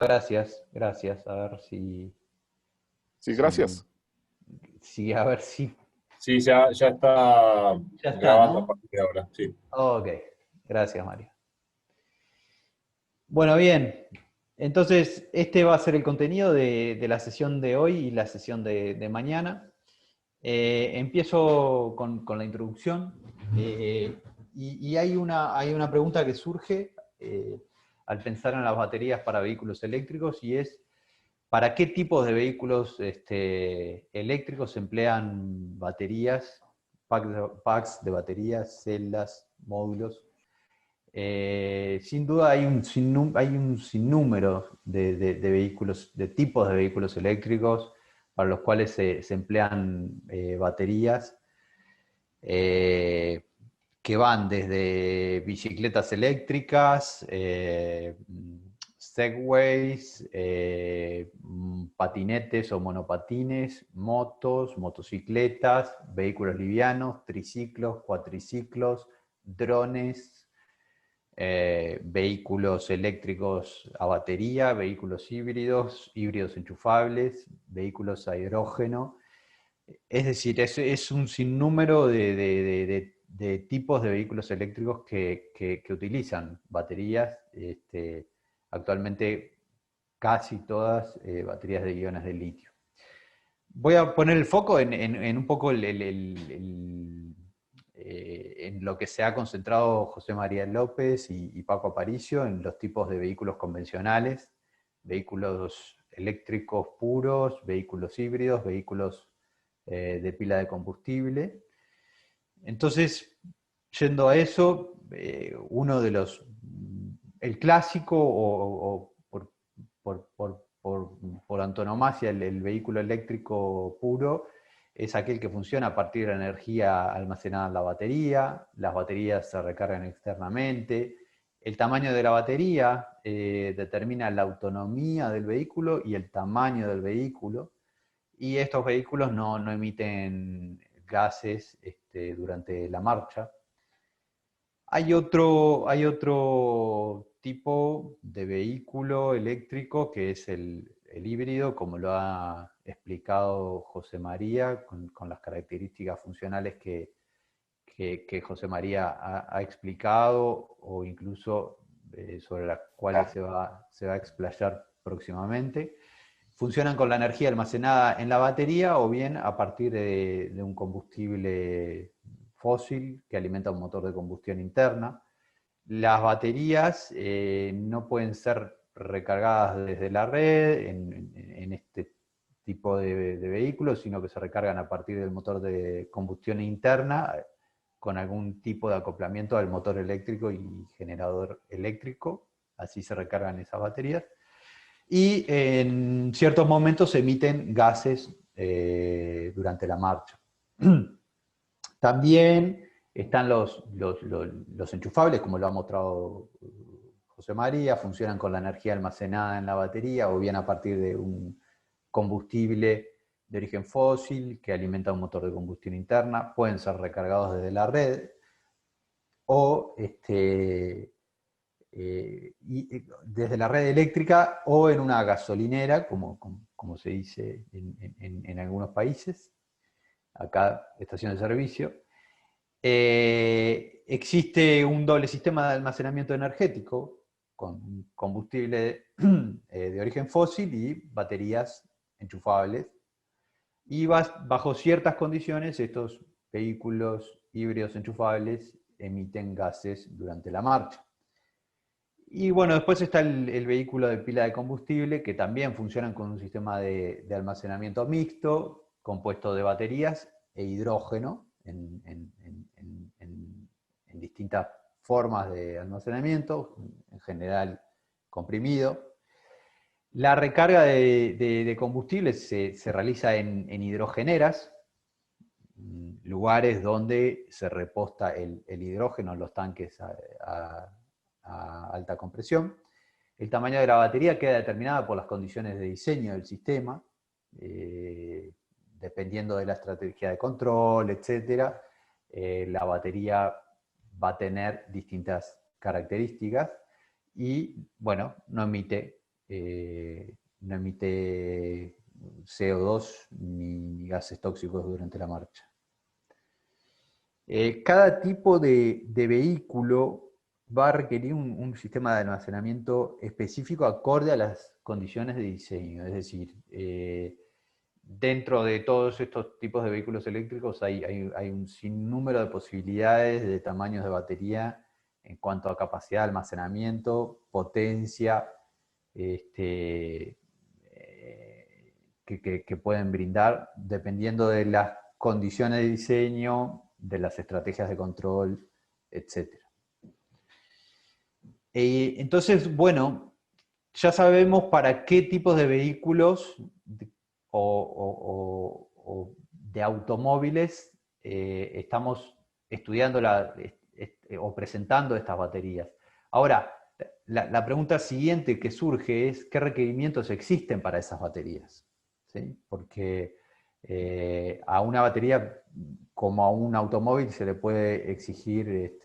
Gracias, gracias. A ver si, Sí, si, gracias. a ver si Sí, ya está ya está, grabando a ¿no? partir de ahora, sí. Ok, gracias, Mario. Bueno, bien. Entonces, este va a ser el contenido de la sesión de hoy y la sesión de mañana. Empiezo con la introducción. Y hay una pregunta que surge al pensar en las baterías para vehículos eléctricos, y es: ¿para qué tipos de vehículos eléctricos se emplean baterías, packs de baterías, celdas, módulos? Sin duda hay un sinnúmero de vehículos, de tipos de vehículos eléctricos para los cuales se emplean baterías, eh, que van desde bicicletas eléctricas, segways, patinetes o monopatines, motos, motocicletas, vehículos livianos, triciclos, cuatriciclos, drones, vehículos eléctricos a batería, vehículos híbridos, híbridos enchufables, vehículos a hidrógeno. Es decir, es un sinnúmero de tipos de vehículos eléctricos que utilizan baterías. Actualmente casi todas baterías de iones de litio. Voy a poner el foco en un poco en lo que se ha concentrado José María López y Paco Aparicio, en los tipos de vehículos convencionales, vehículos eléctricos puros, vehículos híbridos, vehículos de pila de combustible. Entonces, yendo a eso, el clásico o por antonomasia, el vehículo eléctrico puro es aquel que funciona a partir de la energía almacenada en la batería. Las baterías se recargan externamente. El tamaño de la batería determina la autonomía del vehículo y el tamaño del vehículo. Y estos vehículos no emiten gases durante la marcha. Hay otro tipo de vehículo eléctrico que es el híbrido, como lo ha explicado José María, con las características funcionales que José María ha explicado, o incluso sobre las cuales se va a explayar próximamente. Funcionan con la energía almacenada en la batería o bien a partir de un combustible fósil que alimenta un motor de combustión interna. Las baterías no pueden ser recargadas desde la red en este tipo de vehículos, sino que se recargan a partir del motor de combustión interna, con algún tipo de acoplamiento al motor eléctrico y generador eléctrico. Así se recargan esas baterías. Y en ciertos momentos se emiten gases durante la marcha. También están los enchufables, como lo ha mostrado José María. Funcionan con la energía almacenada en la batería o bien a partir de un combustible de origen fósil que alimenta un motor de combustión interna. Pueden ser recargados desde la red o desde la red eléctrica o en una gasolinera, como se dice en algunos países, acá estación de servicio. Existe un doble sistema de almacenamiento energético con combustible de origen fósil y baterías enchufables. Y bajo ciertas condiciones, estos vehículos híbridos enchufables emiten gases durante la marcha. Y bueno, después está el vehículo de pila de combustible, que también funcionan con un sistema de almacenamiento mixto, compuesto de baterías e hidrógeno en distintas formas de almacenamiento, en general comprimido. La recarga de combustible se realiza en hidrogeneras, lugares donde se reposta el hidrógeno en los tanques a alta compresión. El tamaño de la batería queda determinada por las condiciones de diseño del sistema, dependiendo de la estrategia de control, etc. La batería va a tener distintas características y, bueno, no emite no emite CO2 ni gases tóxicos durante la marcha. Cada tipo de vehículo va a requerir un sistema de almacenamiento específico acorde a las condiciones de diseño. Es decir, dentro de todos estos tipos de vehículos eléctricos hay un sinnúmero de posibilidades de tamaños de batería en cuanto a capacidad de almacenamiento, potencia, que pueden brindar dependiendo de las condiciones de diseño, de las estrategias de control, etc. Entonces, bueno, ya sabemos para qué tipos de vehículos o de automóviles estamos estudiando o presentando estas baterías. Ahora, la pregunta siguiente que surge es ¿qué requerimientos existen para esas baterías? ¿Sí? Porque a una batería como a un automóvil se le puede exigir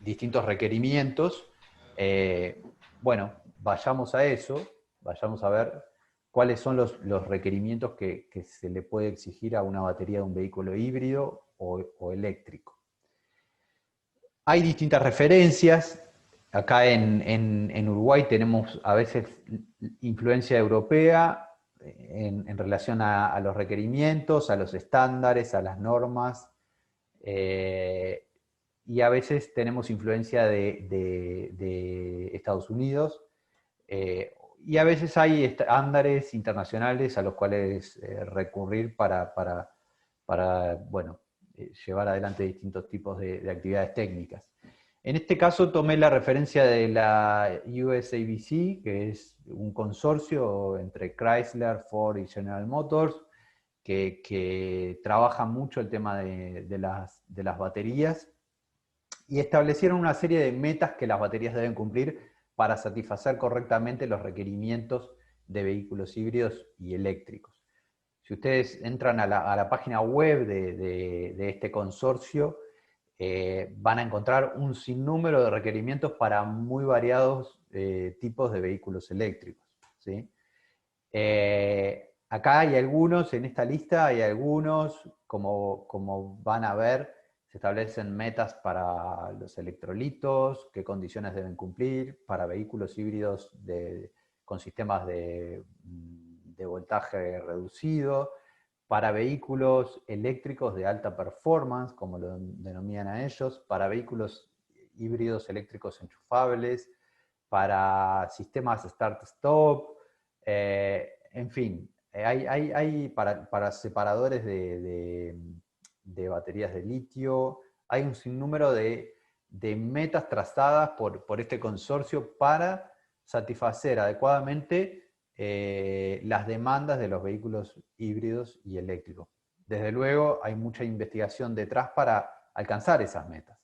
distintos requerimientos. Bueno, vayamos a eso, vayamos a ver cuáles son los requerimientos que se le puede exigir a una batería de un vehículo híbrido o eléctrico. Hay distintas referencias. Acá en Uruguay tenemos a veces influencia europea en relación a los requerimientos, a los estándares, a las normas, y a veces tenemos influencia de Estados Unidos, y a veces hay estándares internacionales a los cuales recurrir para bueno, llevar adelante distintos tipos de actividades técnicas. En este caso tomé la referencia de la USABC, que es un consorcio entre Chrysler, Ford y General Motors, que trabaja mucho el tema de las baterías, y establecieron una serie de metas que las baterías deben cumplir para satisfacer correctamente los requerimientos de vehículos híbridos y eléctricos. Si ustedes entran a la página web de este consorcio, van a encontrar un sinnúmero de requerimientos para muy variados tipos de vehículos eléctricos, ¿sí? Acá hay algunos, en esta lista hay algunos, como van a ver, se establecen metas para los electrolitos, qué condiciones deben cumplir, para vehículos híbridos con sistemas de voltaje reducido, para vehículos eléctricos de alta performance, como lo denominan a ellos, para vehículos híbridos eléctricos enchufables, para sistemas start-stop, en fin, hay para separadores de baterías de litio, hay un sinnúmero de metas trazadas por este consorcio para satisfacer adecuadamente las demandas de los vehículos híbridos y eléctricos. Desde luego hay mucha investigación detrás para alcanzar esas metas.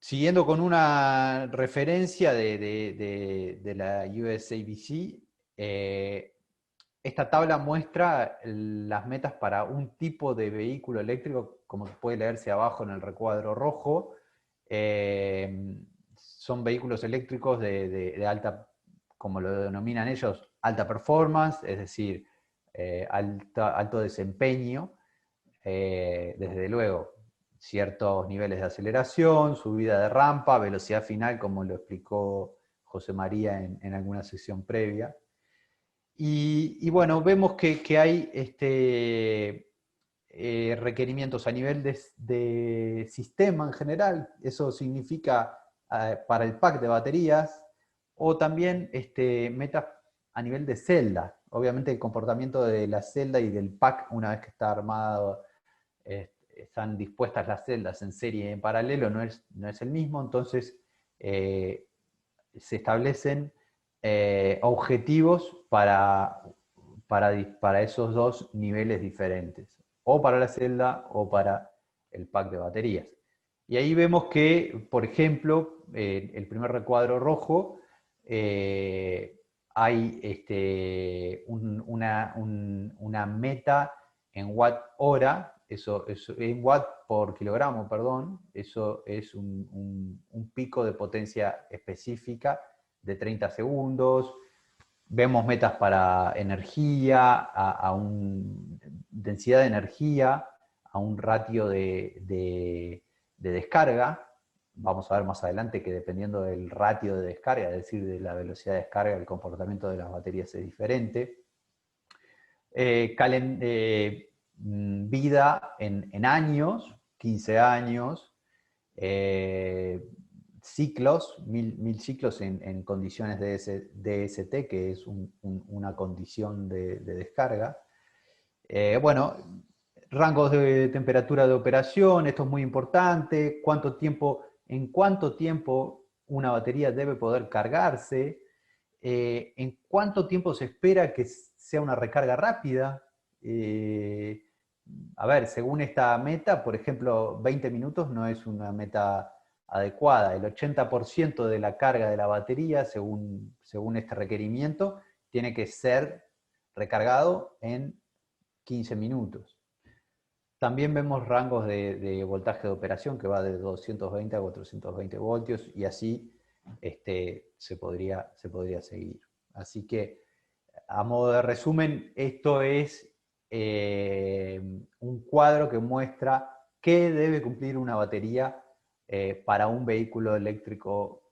Siguiendo con una referencia de la USABC, esta tabla muestra las metas para un tipo de vehículo eléctrico, como puede leerse abajo en el recuadro rojo. Son vehículos eléctricos de alta, como lo denominan ellos, alta performance, es decir, alto desempeño, desde luego, ciertos niveles de aceleración, subida de rampa, velocidad final, como lo explicó José María en alguna sesión previa. Y bueno, vemos que hay requerimientos a nivel de sistema en general. Eso significa para el pack de baterías, o también metas a nivel de celda. Obviamente el comportamiento de la celda y del pack, una vez que está armado, están dispuestas las celdas en serie y en paralelo, no es el mismo. Entonces se establecen objetivos para esos dos niveles diferentes, o para la celda o para el pack de baterías. Y ahí vemos que, por ejemplo, el primer recuadro rojo, hay una meta en watt hora en watt por kilogramo, perdón, eso es un pico de potencia específica de 30 segundos. Vemos metas para energía, densidad de energía, a un ratio de descarga. Vamos a ver más adelante que dependiendo del ratio de descarga, es decir, de la velocidad de descarga, el comportamiento de las baterías es diferente. Vida en años, 15 años, ciclos, 1000 ciclos en condiciones de DST, que es una condición de descarga. Bueno, rangos de temperatura de operación, esto es muy importante, en cuánto tiempo una batería debe poder cargarse, en cuánto tiempo se espera que sea una recarga rápida. A ver, según esta meta, por ejemplo, 20 minutos no es una meta adecuada. El 80% de la carga de la batería, según este requerimiento, tiene que ser recargado en 15 minutos. También vemos rangos de voltaje de operación que va de 220 a 420 voltios y así se podría seguir. Así que, a modo de resumen, esto es un cuadro que muestra qué debe cumplir una batería para un vehículo eléctrico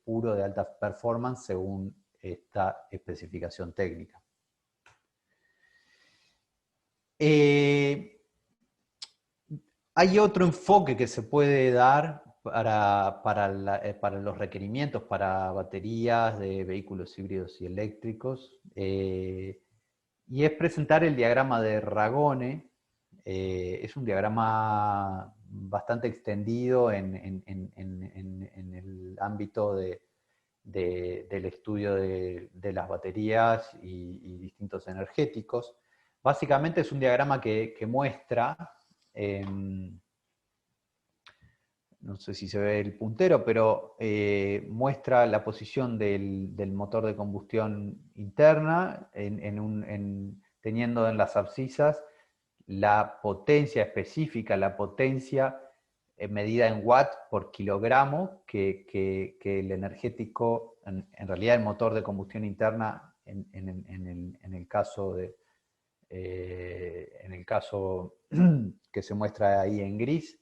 puro de alta performance según esta especificación técnica. Hay otro enfoque que se puede dar para los requerimientos para baterías de vehículos híbridos y eléctricos, y es presentar el diagrama de Ragone. Es un diagrama bastante extendido en el ámbito del estudio de las baterías y distintos energéticos. Básicamente es un diagrama que muestra, no sé si se ve el puntero, pero muestra la posición del motor de combustión interna, teniendo en las abscisas la potencia específica, la potencia medida en watt por kilogramo que el energético, en realidad el motor de combustión interna, en el caso que se muestra ahí en gris,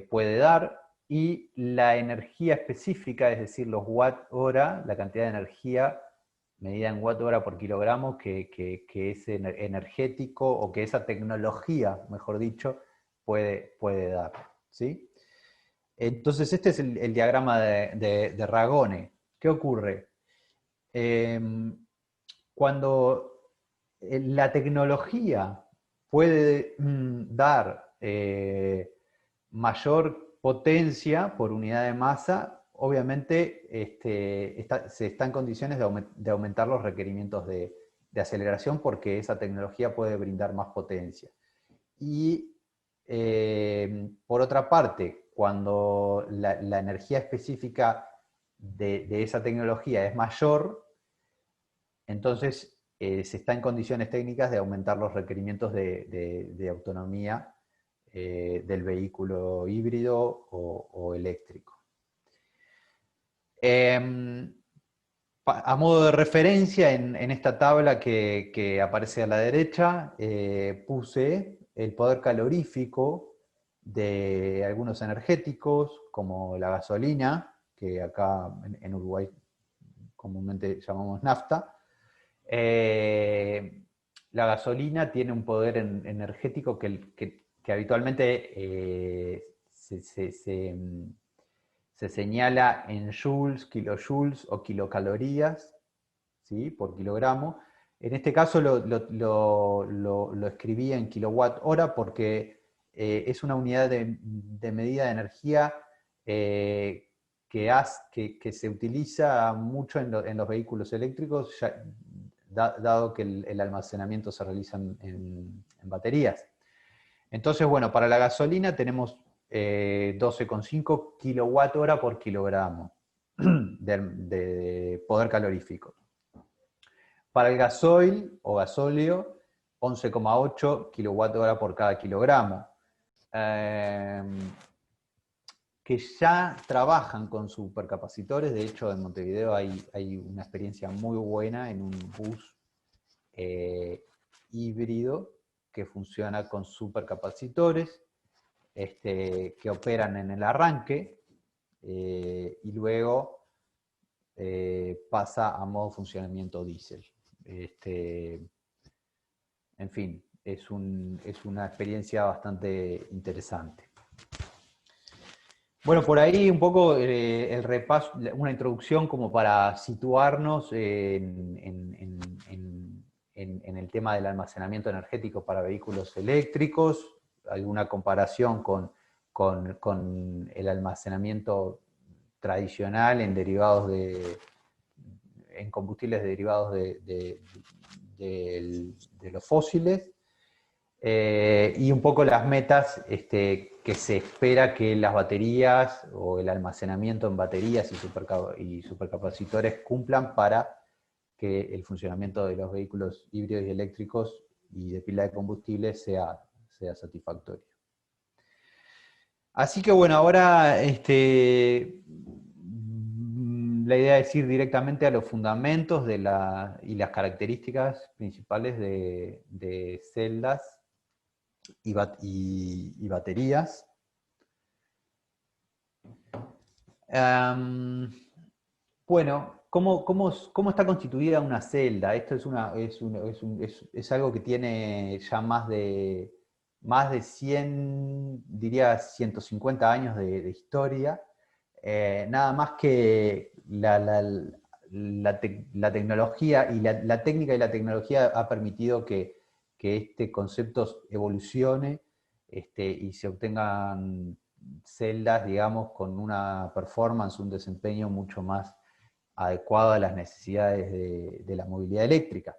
puede dar, y la energía específica, es decir, los watt-hora, la cantidad de energía medida en watt-hora por kilogramo que ese energético o que esa tecnología, mejor dicho, puede dar. ¿Sí? Entonces este es el diagrama de Ragone. ¿Qué ocurre? Cuando la tecnología puede dar mayor potencia por unidad de masa, obviamente se está en condiciones de aumentar los requerimientos de aceleración porque esa tecnología puede brindar más potencia. Y por otra parte, cuando la energía específica de esa tecnología es mayor, entonces se está en condiciones técnicas de aumentar los requerimientos de autonomía del vehículo híbrido o eléctrico. A modo de referencia, en esta tabla que aparece a la derecha, puse el poder calorífico de algunos energéticos, como la gasolina, que acá en Uruguay comúnmente llamamos nafta. La gasolina tiene un poder energético que habitualmente se señala en joules, kilojoules o kilocalorías, ¿sí? Por kilogramo. En este caso lo escribí en kilowatt hora porque es una unidad de medida de energía que se utiliza mucho en los vehículos eléctricos, dado que el almacenamiento se realiza en baterías. Entonces, bueno, para la gasolina tenemos 12,5 kilowatt hora por kilogramo de poder calorífico. Para el gasoil o gasóleo, 11,8 kWh por cada kilogramo. Que ya trabajan con supercapacitores. De hecho, en Montevideo hay una experiencia muy buena en un bus híbrido que funciona con supercapacitores, que operan en el arranque y luego pasa a modo funcionamiento diésel. En fin, es una experiencia bastante interesante. Bueno, por ahí un poco el repaso, una introducción como para situarnos en el tema del almacenamiento energético para vehículos eléctricos, alguna comparación con el almacenamiento tradicional en derivados en combustibles derivados de los fósiles, y un poco las metas que se espera que las baterías o el almacenamiento en baterías y supercapacitores cumplan para que el funcionamiento de los vehículos híbridos y eléctricos y de pila de combustible sea satisfactorio. Así que bueno, ahora la idea es ir directamente a los fundamentos y las características principales de celdas y baterías. Bueno, ¿cómo está constituida una celda? Esto es algo que tiene ya más de 100, diría 150 años de historia. Nada más que la tecnología y la técnica y la tecnología ha permitido que este concepto evolucione y se obtengan celdas, digamos, con una performance, un desempeño mucho más adecuado a las necesidades de la movilidad eléctrica.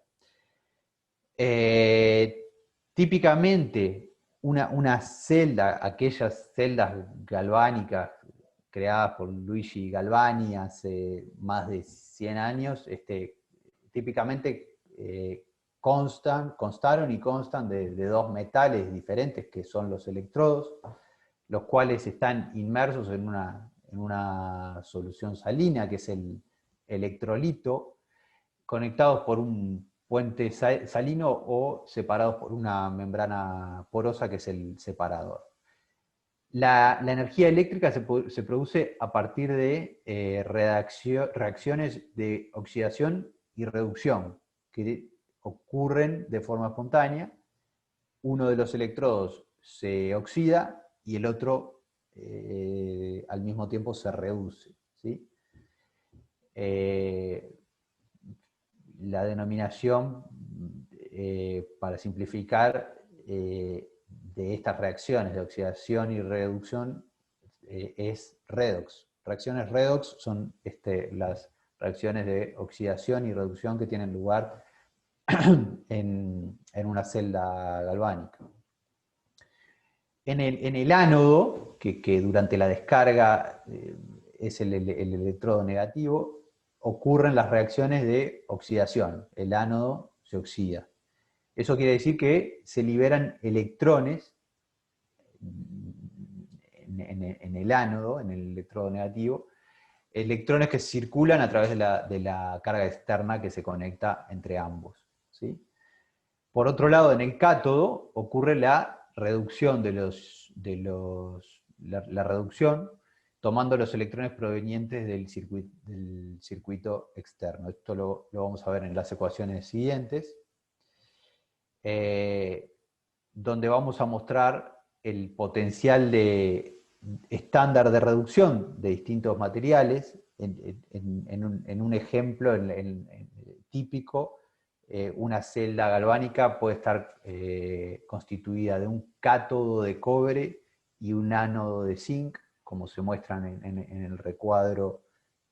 Típicamente, una celda, aquellas celdas galvánicas creadas por Luigi Galvani hace más de 100 años, típicamente constaron y constan de dos metales diferentes, que son los electrodos, los cuales están inmersos en una solución salina, que es el electrolito, conectados por un puente salino o separados por una membrana porosa, que es el separador. La energía eléctrica se produce a partir de reacciones de oxidación y reducción que ocurren de forma espontánea. Uno de los electrodos se oxida y el otro al mismo tiempo se reduce, ¿sí? La denominación, para simplificar, de estas reacciones de oxidación y reducción es redox. Reacciones redox son las reacciones de oxidación y reducción que tienen lugar en una celda galvánica. En el ánodo, que durante la descarga es el electrodo negativo, ocurren las reacciones de oxidación. El ánodo se oxida. Eso quiere decir que se liberan electrones en el ánodo, en el electrodo negativo, electrones que circulan a través de la carga externa que se conecta entre ambos, ¿sí? Por otro lado, en el cátodo ocurre la reducción la reducción, tomando los electrones provenientes del circuito externo. Esto lo vamos a ver en las ecuaciones siguientes, donde vamos a mostrar el potencial estándar de reducción de distintos materiales. En un ejemplo típico, una celda galvánica puede estar constituida de un cátodo de cobre y un ánodo de zinc, como se muestran en el recuadro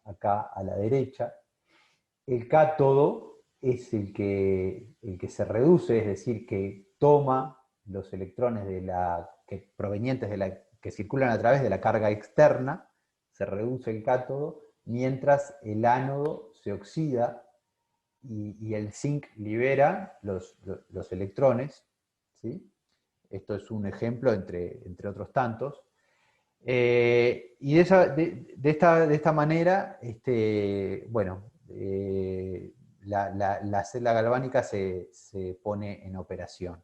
acá a la derecha. El cátodo es el que se reduce, es decir, que toma los electrones provenientes que circulan a través de la carga externa, se reduce el cátodo, mientras el ánodo se oxida y el zinc libera los electrones, ¿sí? Esto es un ejemplo entre otros tantos. Y de esta manera, bueno, la celda galvánica se pone en operación.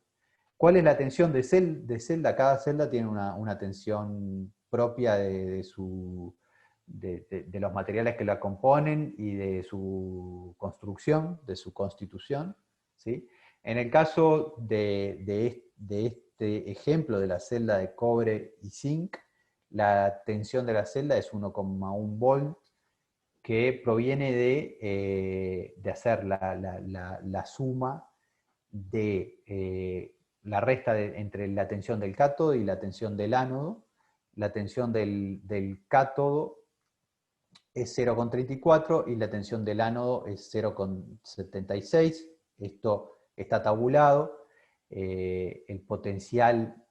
¿Cuál es la tensión de celda? Cada celda tiene una tensión propia de los materiales que la componen y de su construcción, de su constitución, ¿sí? En el caso de este ejemplo de la celda de cobre y zinc, la tensión de la celda es 1,1 volt, que proviene de hacer la suma de la resta entre la tensión del cátodo y la tensión del ánodo. La tensión del cátodo es 0,34 y la tensión del ánodo es 0,76. Esto está tabulado. El potencial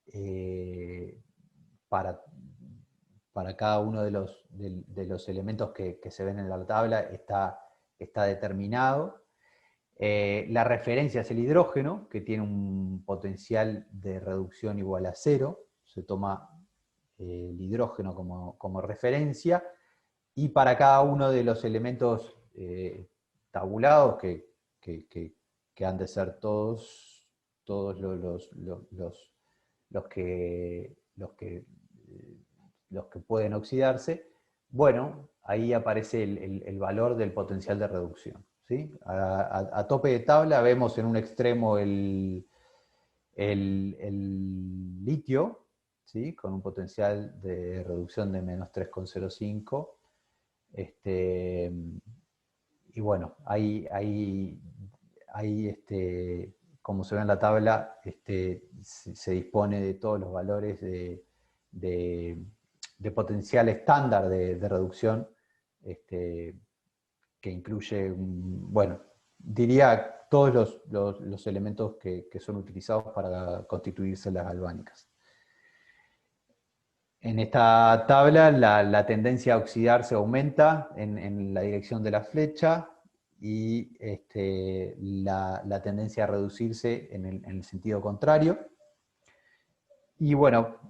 eh, para, para cada uno de los elementos que se ven en la tabla está determinado. La referencia es el hidrógeno, que tiene un potencial de reducción igual a 0. Se toma el hidrógeno como referencia. Y para cada uno de los elementos tabulados, que han de ser todos los que pueden oxidarse, bueno, ahí aparece el valor del potencial de reducción, ¿sí? A tope de tabla vemos en un extremo el litio, ¿sí? Con un potencial de reducción de menos 3,05. Y bueno, como se ve en la tabla, se dispone de todos los valores de potencial estándar de reducción, que incluye, bueno, diría todos los elementos que son utilizados para constituir celdas galvánicas. En esta tabla la tendencia a oxidarse aumenta en la dirección de la flecha y la tendencia a reducirse en el sentido contrario. Y bueno,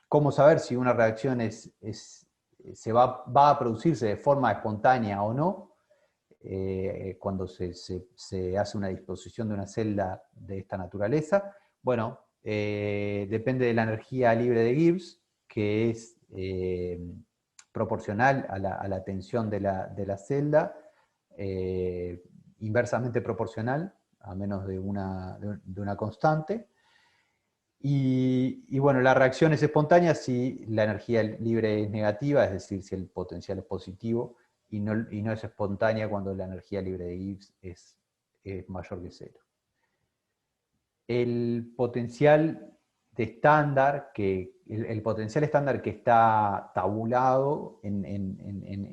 ¿cómo saber si una reacción va a producirse de forma espontánea o no? Cuando se hace una disposición de una celda de esta naturaleza. Bueno, depende de la energía libre de Gibbs, que es proporcional a la tensión de la celda, inversamente proporcional, a menos de una constante. Y bueno, la reacción es espontánea si la energía libre es negativa, es decir, si el potencial es positivo, y no es espontánea cuando la energía libre de Gibbs es mayor que cero. El potencial el potencial estándar que está tabulado en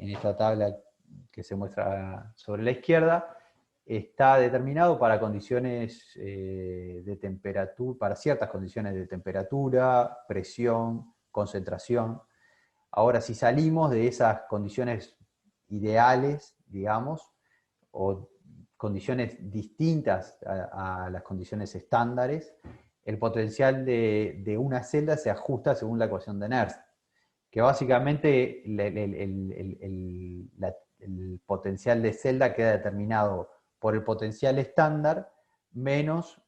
esta tabla que se muestra sobre la izquierda, está determinado para condiciones de temperatura, para ciertas condiciones de temperatura, presión, concentración. Ahora, si salimos de esas condiciones ideales, digamos, o condiciones distintas a las condiciones estándares, el potencial de una celda se ajusta según la ecuación de Nernst, que básicamente el potencial de celda queda determinado por el potencial estándar menos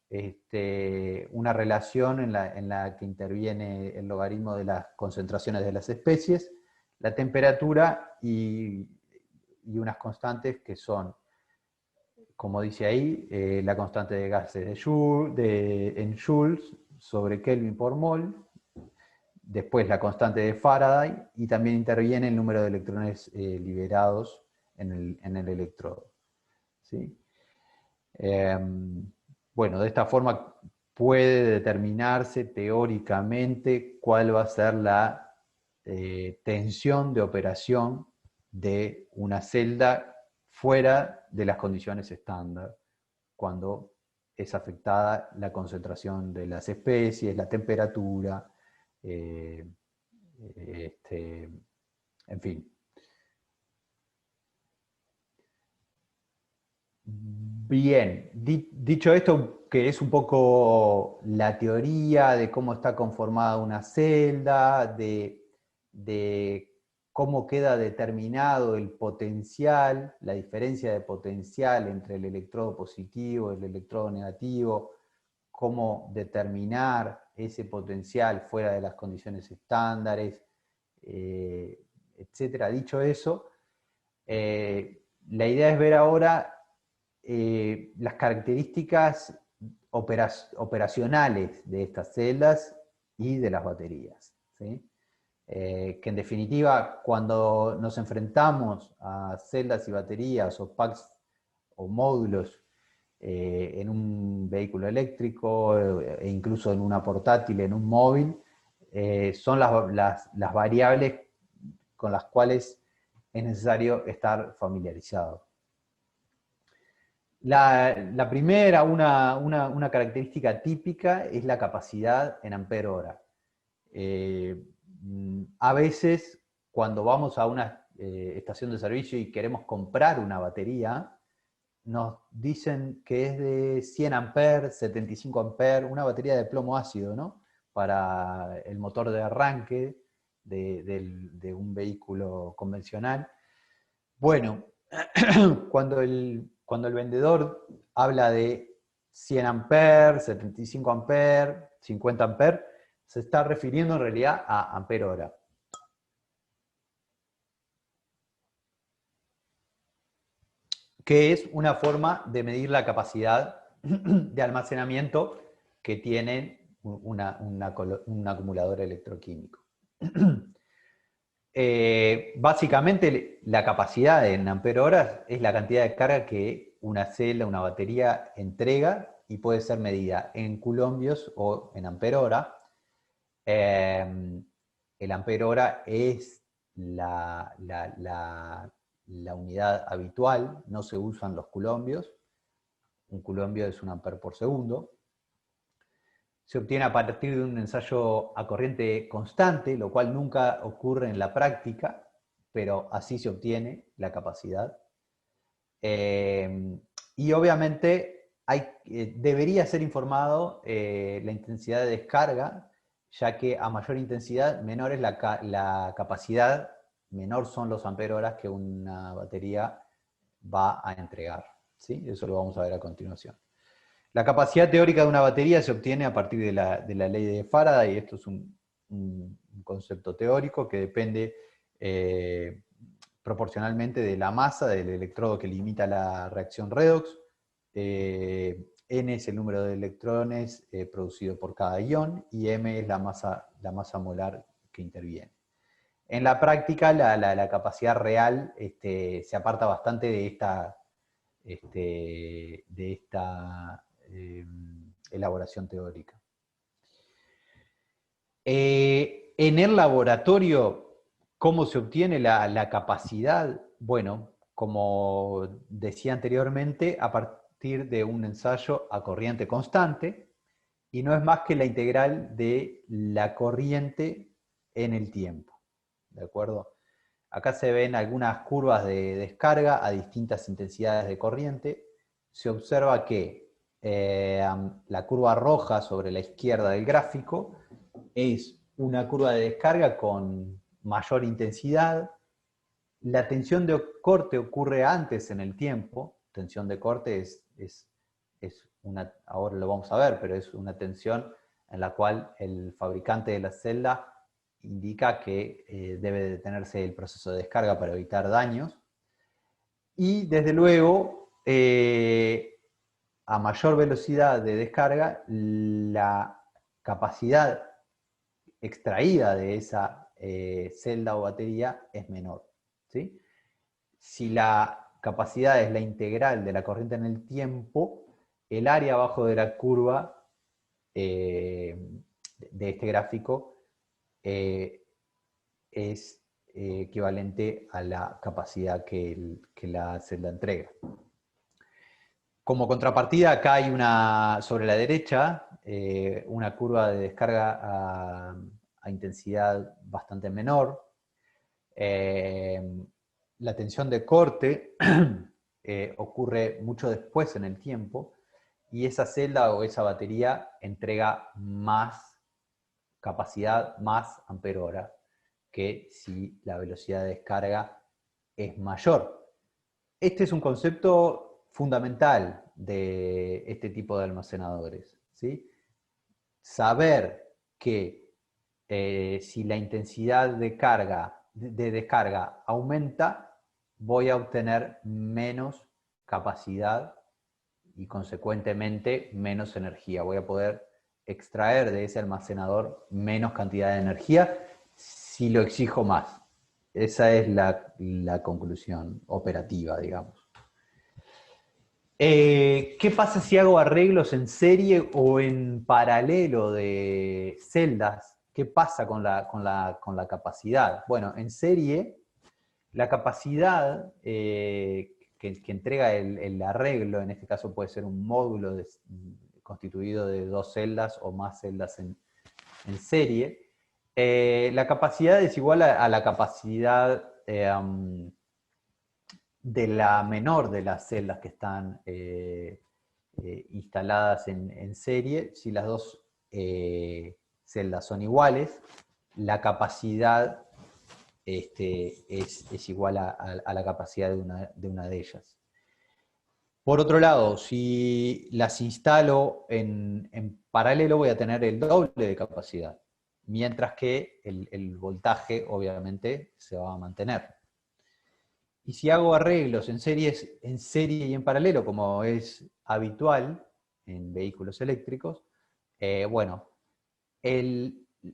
una relación en la que interviene el logaritmo de las concentraciones de las especies, la temperatura y unas constantes que son, como dice ahí, la constante de gases en Joules sobre Kelvin por mol, después la constante de Faraday, y también interviene el número de electrones liberados en el electrodo, ¿sí? Bueno, de esta forma puede determinarse teóricamente cuál va a ser la tensión de operación de una celda fuera de las condiciones estándar, cuando es afectada la concentración de las especies, la temperatura, en fin. Bien, dicho esto, que es un poco la teoría de cómo está conformada una celda, de cómo queda determinado el potencial, la diferencia de potencial entre el electrodo positivo y el electrodo negativo, cómo determinar ese potencial fuera de las condiciones estándares, etcétera. Dicho eso, la idea es ver ahora las características operacionales de estas celdas y de las baterías, ¿sí? Que en definitiva, cuando nos enfrentamos a celdas y baterías o packs o módulos en un vehículo eléctrico e incluso en una portátil, en un móvil, son las variables con las cuales es necesario estar familiarizado. La primera, una característica típica es la capacidad en ampere hora. A veces, cuando vamos a una estación de servicio y queremos comprar una batería, nos dicen que es de 100 amperes, 75 amperes, una batería de plomo ácido, ¿no? Para el motor de arranque de un vehículo convencional. Bueno, cuando el vendedor habla de 100 amperes, 75 amperes, 50 amperes, se está refiriendo en realidad a ampere hora. Que es una forma de medir la capacidad de almacenamiento que tiene un acumulador electroquímico. Básicamente, la capacidad en ampere horas es la cantidad de carga que una celda, una batería entrega y puede ser medida en coulombios o en ampere hora. El ampere hora es la unidad habitual, no se usan los coulombios. Un coulombio es un ampere por segundo. Se obtiene a partir de un ensayo a corriente constante, lo cual nunca ocurre en la práctica, pero así se obtiene la capacidad. Y obviamente debería ser informado la intensidad de descarga, ya que a mayor intensidad, menor es la capacidad, menor son los ampere horas que una batería va a entregar, ¿sí? Eso lo vamos a ver a continuación. La capacidad teórica de una batería se obtiene a partir de la ley de Faraday, y esto es un concepto teórico que depende proporcionalmente de la masa del electrodo que limita la reacción redox. N es el número de electrones producido por cada ion y M es la masa molar que interviene. En la práctica, la capacidad real se aparta bastante de esta elaboración teórica. En el laboratorio, ¿cómo se obtiene la capacidad? Bueno, como decía anteriormente, a partir de un ensayo a corriente constante, y no es más que la integral de la corriente en el tiempo. ¿De acuerdo? Acá se ven algunas curvas de descarga a distintas intensidades de corriente. Se observa que la curva roja sobre la izquierda del gráfico es una curva de descarga con mayor intensidad. La tensión de corte ocurre antes en el tiempo. Tensión de corte es una, ahora lo vamos a ver, pero es una tensión en la cual el fabricante de la celda indica que debe detenerse el proceso de descarga para evitar daños. Y desde luego, a mayor velocidad de descarga, la capacidad extraída de esa celda o batería es menor, ¿sí? Si la capacidad es la integral de la corriente en el tiempo, el área abajo de la curva de este gráfico es equivalente a la capacidad que la celda entrega. Como contrapartida, acá hay sobre la derecha, una curva de descarga a intensidad bastante menor. La tensión de corte ocurre mucho después en el tiempo, y esa celda o esa batería entrega más capacidad, más ampere hora, que si la velocidad de descarga es mayor. Este es un concepto fundamental de este tipo de almacenadores, ¿sí? Saber que si la intensidad de descarga aumenta, voy a obtener menos capacidad y consecuentemente menos energía. Voy a poder extraer de ese almacenador menos cantidad de energía si lo exijo más. Esa es la conclusión operativa, digamos. ¿Qué pasa si hago arreglos en serie o en paralelo de celdas? ¿Qué pasa con la capacidad? Bueno, en serie, la capacidad que entrega el arreglo, en este caso puede ser un módulo constituido de 2 celdas o más celdas en serie, la capacidad es igual a la capacidad de la menor de las celdas que están instaladas en serie. Si las dos celdas son iguales, la capacidad es igual a la capacidad de una de ellas. Por otro lado, si las instalo en paralelo, voy a tener el doble de capacidad, mientras que el voltaje obviamente se va a mantener. Y si hago arreglos en serie y en paralelo, como es habitual en vehículos eléctricos, bueno,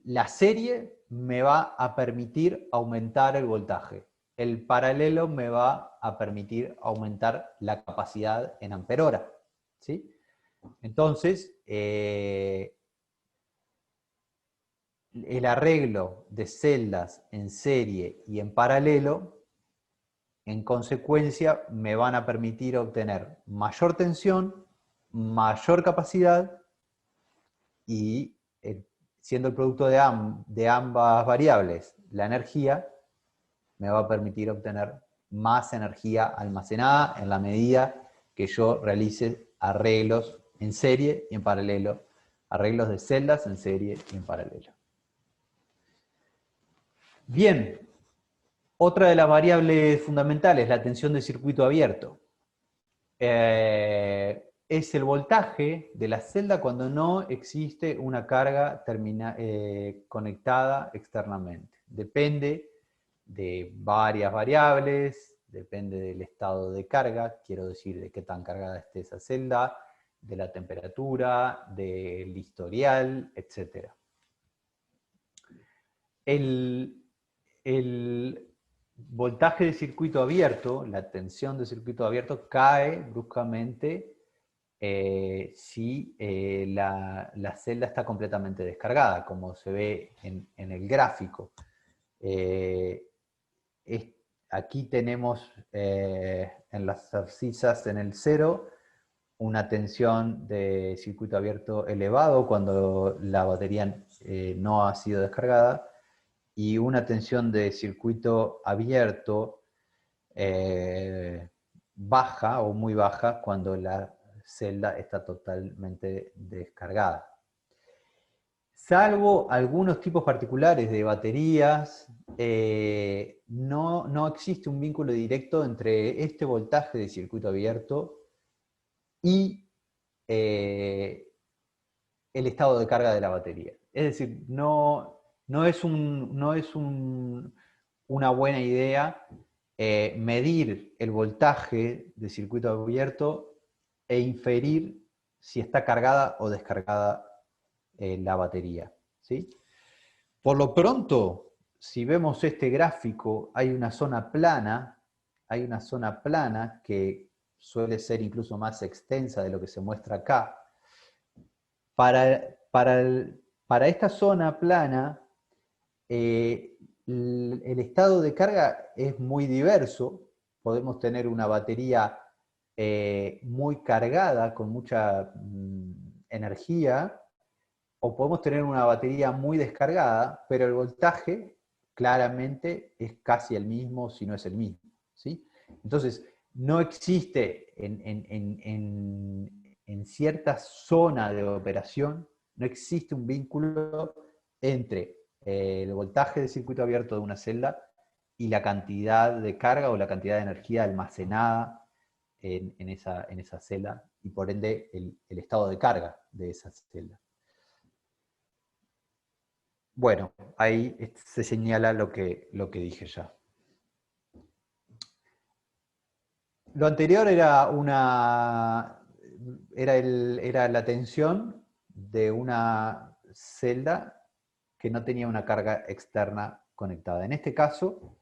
la serie me va a permitir aumentar el voltaje. El paralelo me va a permitir aumentar la capacidad en ampere hora, ¿sí? Entonces, el arreglo de celdas en serie y en paralelo, en consecuencia, me van a permitir obtener mayor tensión, mayor capacidad y siendo el producto de ambas variables la energía, me va a permitir obtener más energía almacenada en la medida que yo realice arreglos en serie y en paralelo, arreglos de celdas en serie y en paralelo. Bien, otra de las variables fundamentales, la tensión de circuito abierto. Es el voltaje de la celda cuando no existe una carga conectada externamente. Depende de varias variables, depende del estado de carga, quiero decir de qué tan cargada esté esa celda, de la temperatura, del historial, etc. El voltaje de circuito abierto, la tensión de circuito abierto, cae bruscamente si la celda está completamente descargada, como se ve en el gráfico. Aquí tenemos en las abscisas en el 0 una tensión de circuito abierto elevado cuando la batería no ha sido descargada, y una tensión de circuito abierto baja o muy baja cuando la celda está totalmente descargada. Salvo algunos tipos particulares de baterías, no existe un vínculo directo entre este voltaje de circuito abierto y el estado de carga de la batería. Es decir, no es una buena idea medir el voltaje de circuito abierto e inferir si está cargada o descargada la batería, ¿sí? Por lo pronto, si vemos este gráfico, hay una zona plana que suele ser incluso más extensa de lo que se muestra acá. Para esta zona plana, el estado de carga es muy diverso. Podemos tener una batería muy cargada, con mucha energía, o podemos tener una batería muy descargada, pero el voltaje claramente es casi el mismo, si no es el mismo, ¿sí? Entonces, no existe en cierta zona de operación, no existe un vínculo entre el voltaje de circuito abierto de una celda y la cantidad de carga o la cantidad de energía almacenada en esa celda y por ende el estado de carga de esa celda. Bueno, ahí se señala lo que dije ya. Lo anterior era era la tensión de una celda que no tenía una carga externa conectada. En este caso,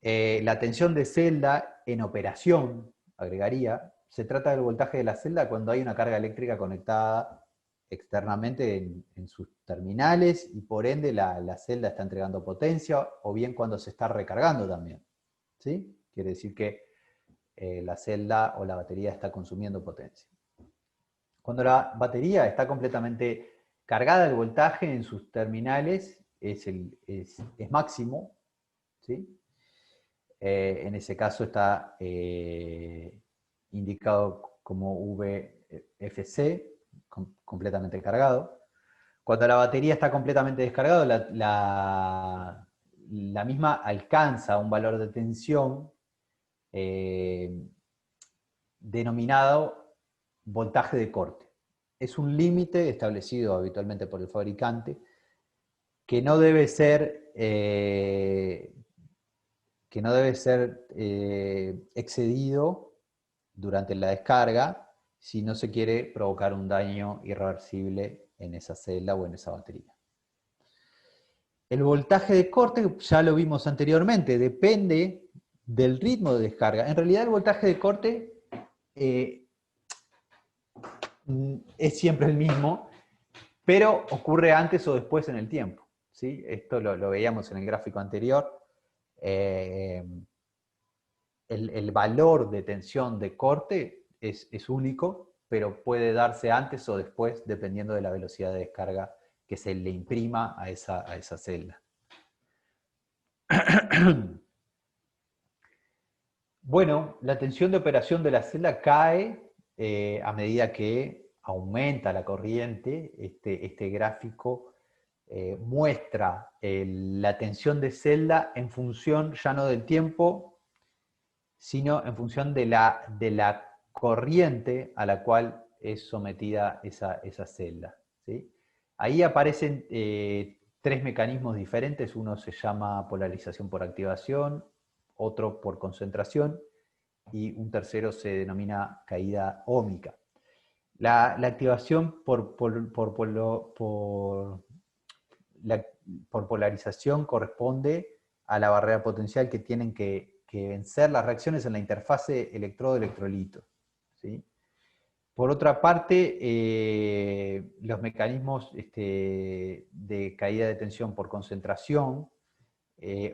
la tensión de celda en operación, agregaría, se trata del voltaje de la celda cuando hay una carga eléctrica conectada externamente en sus terminales y por ende la celda está entregando potencia o bien cuando se está recargando también. ¿Sí? Quiere decir que la celda o la batería está consumiendo potencia. Cuando la batería está completamente cargada, el voltaje en sus terminales es máximo, ¿sí? En ese caso está indicado como VFC, completamente cargado. Cuando la batería está completamente descargada, la misma alcanza un valor de tensión denominado voltaje de corte. Es un límite establecido habitualmente por el fabricante que no debe ser, excedido durante la descarga si no se quiere provocar un daño irreversible en esa celda o en esa batería. El voltaje de corte, ya lo vimos anteriormente, depende del ritmo de descarga. En realidad el voltaje de corte es siempre el mismo, pero ocurre antes o después en el tiempo. ¿Sí? Esto lo veíamos en el gráfico anterior. El valor de tensión de corte es único, pero puede darse antes o después dependiendo de la velocidad de descarga que se le imprima a esa celda. Bueno, la tensión de operación de la celda cae a medida que aumenta la corriente. Este gráfico muestra la tensión de celda en función ya no del tiempo, sino en función de la corriente a la cual es sometida esa celda. ¿Sí? Ahí aparecen tres mecanismos diferentes. Uno se llama polarización por activación, otro por concentración y un tercero se denomina caída óhmica. La activación por polarización corresponde a la barrera potencial que tienen que vencer las reacciones en la interfase electrodo-electrolito. ¿Sí? Por otra parte, los mecanismos de caída de tensión por concentración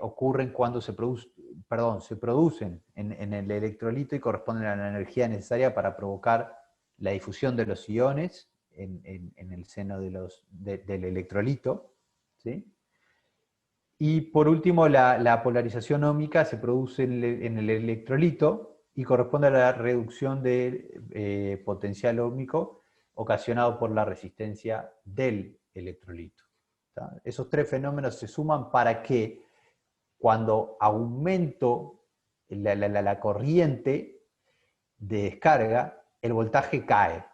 ocurren cuando se producen en el electrolito y corresponden a la energía necesaria para provocar la difusión de los iones en el seno del electrolito. ¿Sí? Y por último, la polarización óhmica se produce en el electrolito y corresponde a la reducción de potencial óhmico ocasionado por la resistencia del electrolito. ¿Tá? Esos tres fenómenos se suman para que cuando aumento la corriente de descarga, el voltaje cae.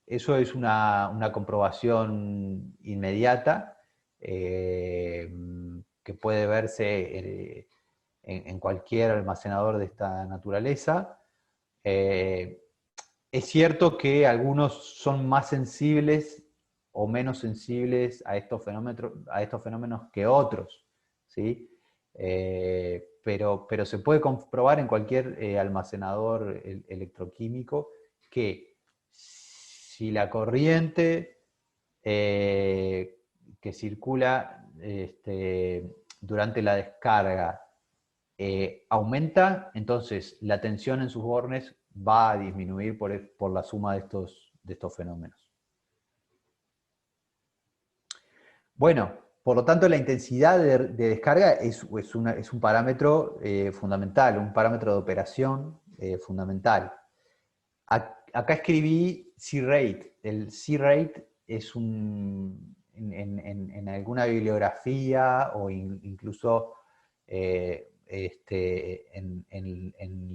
Eso es una comprobación inmediata que puede verse en cualquier almacenador de esta naturaleza. Es cierto que algunos son más sensibles o menos sensibles a estos fenómenos que otros, ¿sí? Pero se puede comprobar en cualquier almacenador electroquímico que si la corriente que circula durante la descarga aumenta, entonces la tensión en sus bornes va a disminuir por la suma de estos fenómenos. Bueno, por lo tanto la intensidad de descarga es un parámetro fundamental, un parámetro de operación fundamental. Acá escribí C-rate. El C-rate es en alguna bibliografía o incluso en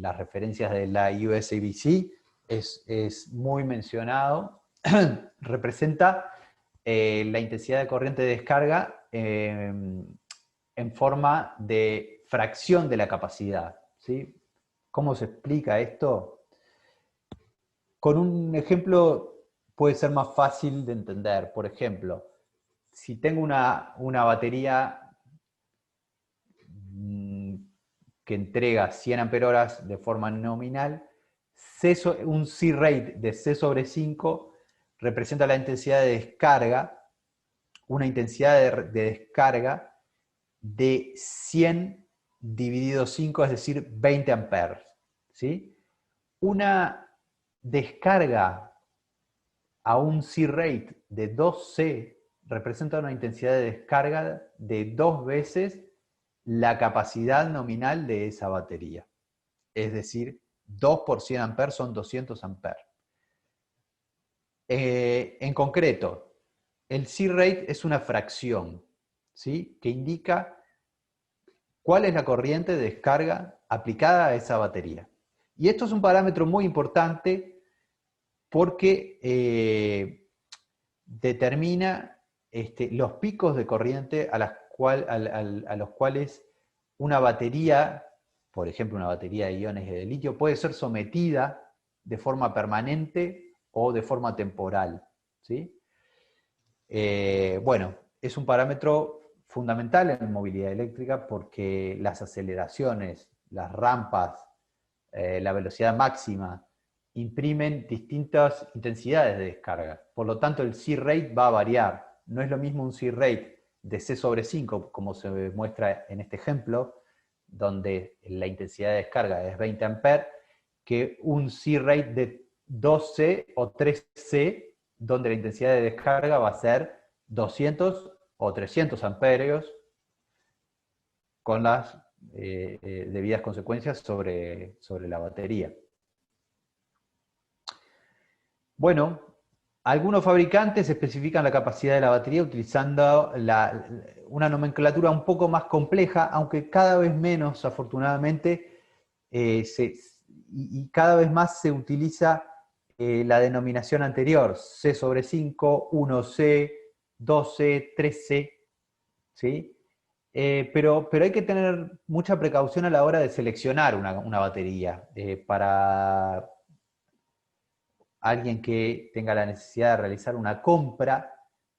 las referencias de la USABC es muy mencionado. Representa la intensidad de corriente de descarga en forma de fracción de la capacidad, ¿sí? ¿Cómo se explica esto? Con un ejemplo puede ser más fácil de entender. Por ejemplo, si tengo una batería que entrega 100 amperios de forma nominal, un C-rate de C sobre 5 representa la intensidad de descarga, una intensidad de descarga de 100 dividido 5, es decir, 20 amperes. ¿Sí? Una descarga a un C-rate de 2C representa una intensidad de descarga de 2 veces la capacidad nominal de esa batería. Es decir, 2 por 100 amperes son 200 amperes. En concreto, el C-rate es una fracción, ¿sí? Que indica cuál es la corriente de descarga aplicada a esa batería. Y esto es un parámetro muy importante porque determina los picos de corriente a los cuales una batería, por ejemplo una batería de iones de litio, puede ser sometida de forma permanente o de forma temporal. ¿Sí? Bueno, es un parámetro fundamental en movilidad eléctrica porque las aceleraciones, las rampas, la velocidad máxima, imprimen distintas intensidades de descarga. Por lo tanto, el C-rate va a variar. No es lo mismo un C-rate de C sobre 5, como se muestra en este ejemplo, donde la intensidad de descarga es 20 amperes, que un C-rate de 2C o 3C, donde la intensidad de descarga va a ser 200 o 300 amperios, con las debidas consecuencias sobre la batería. Bueno, algunos fabricantes especifican la capacidad de la batería utilizando una nomenclatura un poco más compleja, aunque cada vez menos, afortunadamente, y cada vez más se utiliza la denominación anterior, C sobre 5, 1C, 2C, 3C, ¿sí? Pero hay que tener mucha precaución a la hora de seleccionar una batería. Para alguien que tenga la necesidad de realizar una compra,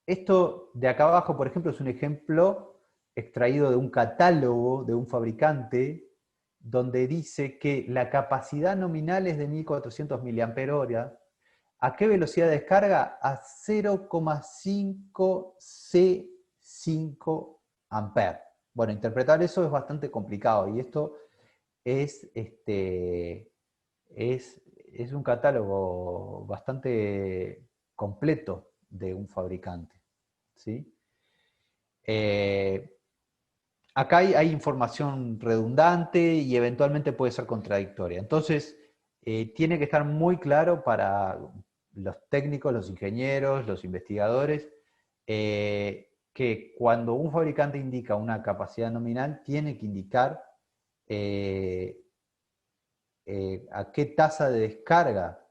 esto de acá abajo, por ejemplo, es un ejemplo extraído de un catálogo de un fabricante donde dice que la capacidad nominal es de 1400 mAh. ¿A qué velocidad de descarga? A 0,5 C5 amperes. Bueno, interpretar eso es bastante complicado y esto es, es un catálogo bastante completo de un fabricante. ¿Sí? Acá hay información redundante y eventualmente puede ser contradictoria. Entonces, tiene que estar muy claro para los técnicos, los ingenieros, los investigadores, que cuando un fabricante indica una capacidad nominal, tiene que indicar a qué tasa de descarga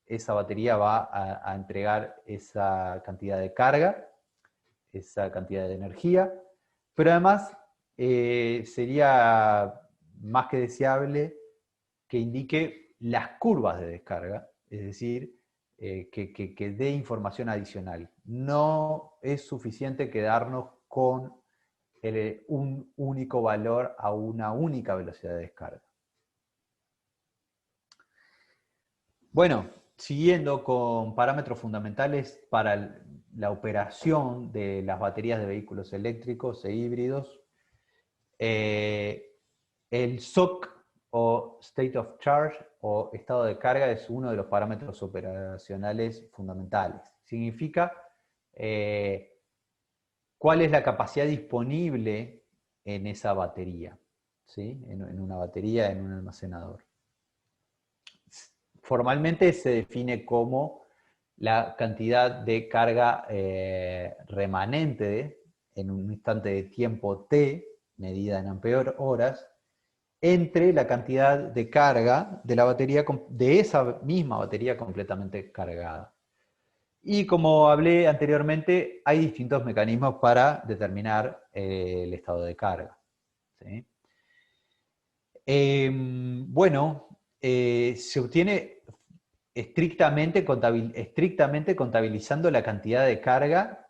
esa batería va a entregar esa cantidad de carga, esa cantidad de energía, pero además sería más que deseable que indique las curvas de descarga, es decir, que dé información adicional. No es suficiente quedarnos con un único valor a una única velocidad de descarga. Bueno, siguiendo con parámetros fundamentales para la operación de las baterías de vehículos eléctricos e híbridos, el SOC o State of Charge o estado de carga es uno de los parámetros operacionales fundamentales. Significa cuál es la capacidad disponible en esa batería, ¿sí? En una batería, en un almacenador. Formalmente se define como la cantidad de carga remanente en un instante de tiempo t, medida en ampere horas, entre la cantidad de carga de la batería, de esa misma batería completamente cargada. Y como hablé anteriormente, hay distintos mecanismos para determinar el estado de carga, ¿sí? Bueno, se obtiene estrictamente contabilizando la cantidad de carga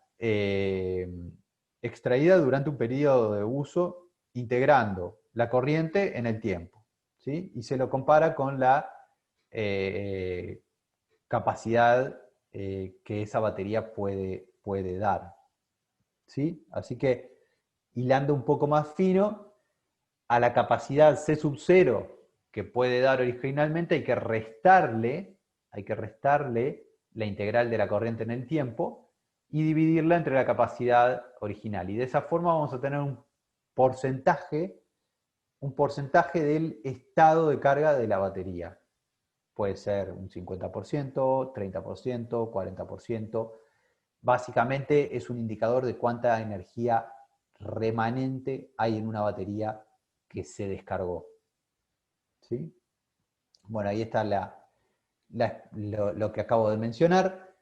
extraída durante un periodo de uso, integrando la corriente en el tiempo, ¿sí? Y se lo compara con la capacidad que esa batería puede dar, ¿sí? Así que, hilando un poco más fino, a la capacidad C sub 0 que puede dar originalmente hay que restarle la integral de la corriente en el tiempo y dividirla entre la capacidad original. Y de esa forma vamos a tener un porcentaje del estado de carga de la batería. Puede ser un 50%, 30%, 40%. Básicamente es un indicador de cuánta energía remanente hay en una batería que se descargó, ¿sí? Bueno, ahí está lo que acabo de mencionar.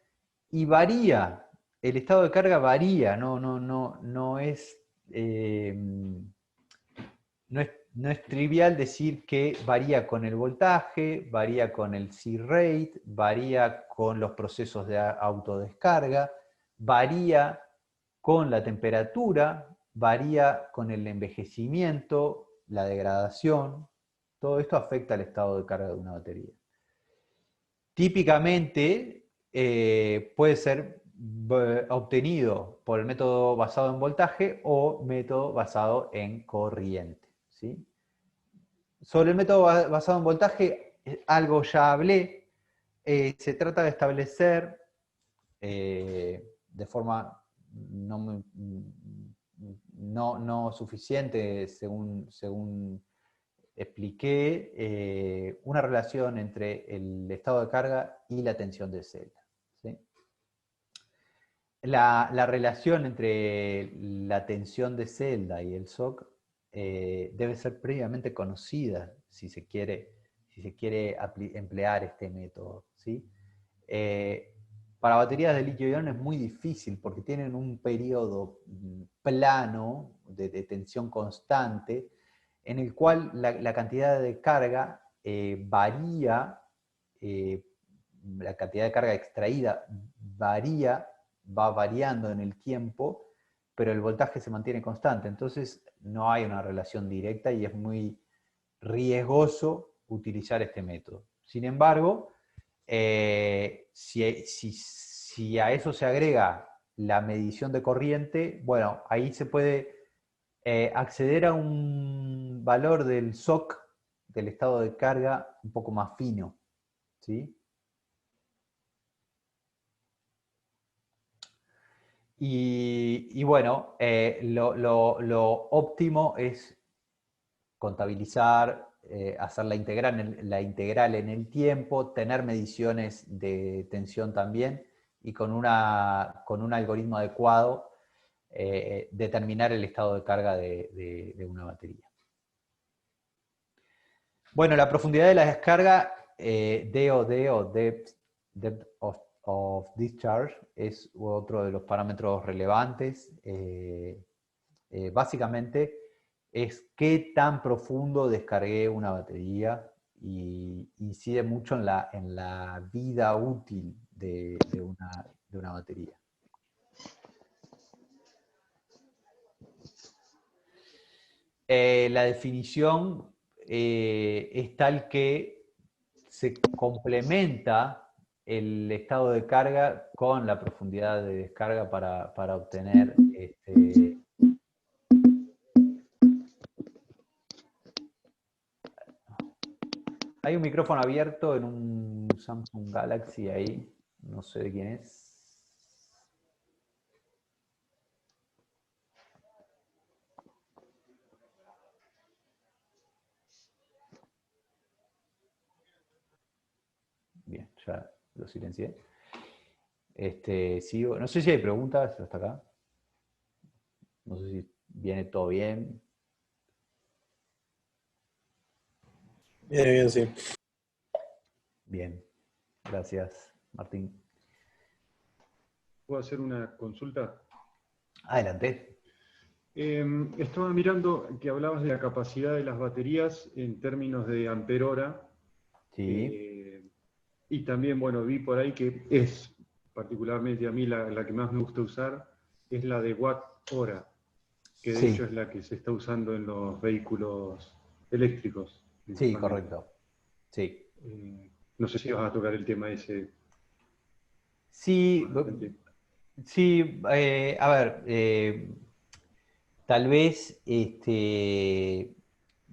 Y varía, el estado de carga varía, no es, no es trivial decir que varía con el voltaje, varía con el C-rate, varía con los procesos de autodescarga, varía con la temperatura, varía con el envejecimiento, la degradación. Todo esto afecta al estado de carga de una batería. Típicamente puede ser obtenido por el método basado en voltaje o método basado en corriente, ¿sí? Sobre el método basado en voltaje, algo ya hablé. Se trata de establecer de forma no suficiente, según expliqué, una relación entre el estado de carga y la tensión de celda, ¿sí? La relación entre la tensión de celda y el SOC debe ser previamente conocida si se quiere emplear este método, ¿sí? Para baterías de litio-ion es muy difícil porque tienen un periodo plano de tensión constante en el cual la cantidad de carga varía, eh, la cantidad de carga extraída va variando en el tiempo, pero el voltaje se mantiene constante. Entonces no hay una relación directa y es muy riesgoso utilizar este método. Sin embargo, si a eso se agrega la medición de corriente, bueno, ahí se puede acceder a un valor del SOC, del estado de carga, un poco más fino, ¿sí? Y bueno, lo óptimo es contabilizar, hacer la integral en el tiempo, tener mediciones de tensión también y con un algoritmo adecuado determinar el estado de carga de una batería. Bueno, la profundidad de la descarga, DOD o Depth of Discharge, es otro de los parámetros relevantes. Básicamente es qué tan profundo descargué una batería y incide mucho en la vida útil de una batería. La definición es tal que se complementa el estado de carga con la profundidad de descarga para obtener Hay un micrófono abierto en un Samsung Galaxy ahí, no sé de quién es. ya lo silencié. Sigo. No sé si hay preguntas hasta acá. No sé si viene todo bien. Bien, bien, sí. Bien. Gracias, Martín. ¿Puedo hacer una consulta? Adelante. Estaba mirando que hablabas de la capacidad de las baterías en términos de ampere hora. Sí. Y también, bueno, vi por ahí que es, particularmente a mí, la que más me gusta usar, es la de watt hora, que de hecho Sí, es la que se está usando en los vehículos eléctricos, sí, principalmente. correcto. Sí. No sé si vas a tocar el tema ese Sí, más adelante. sí, a ver, tal vez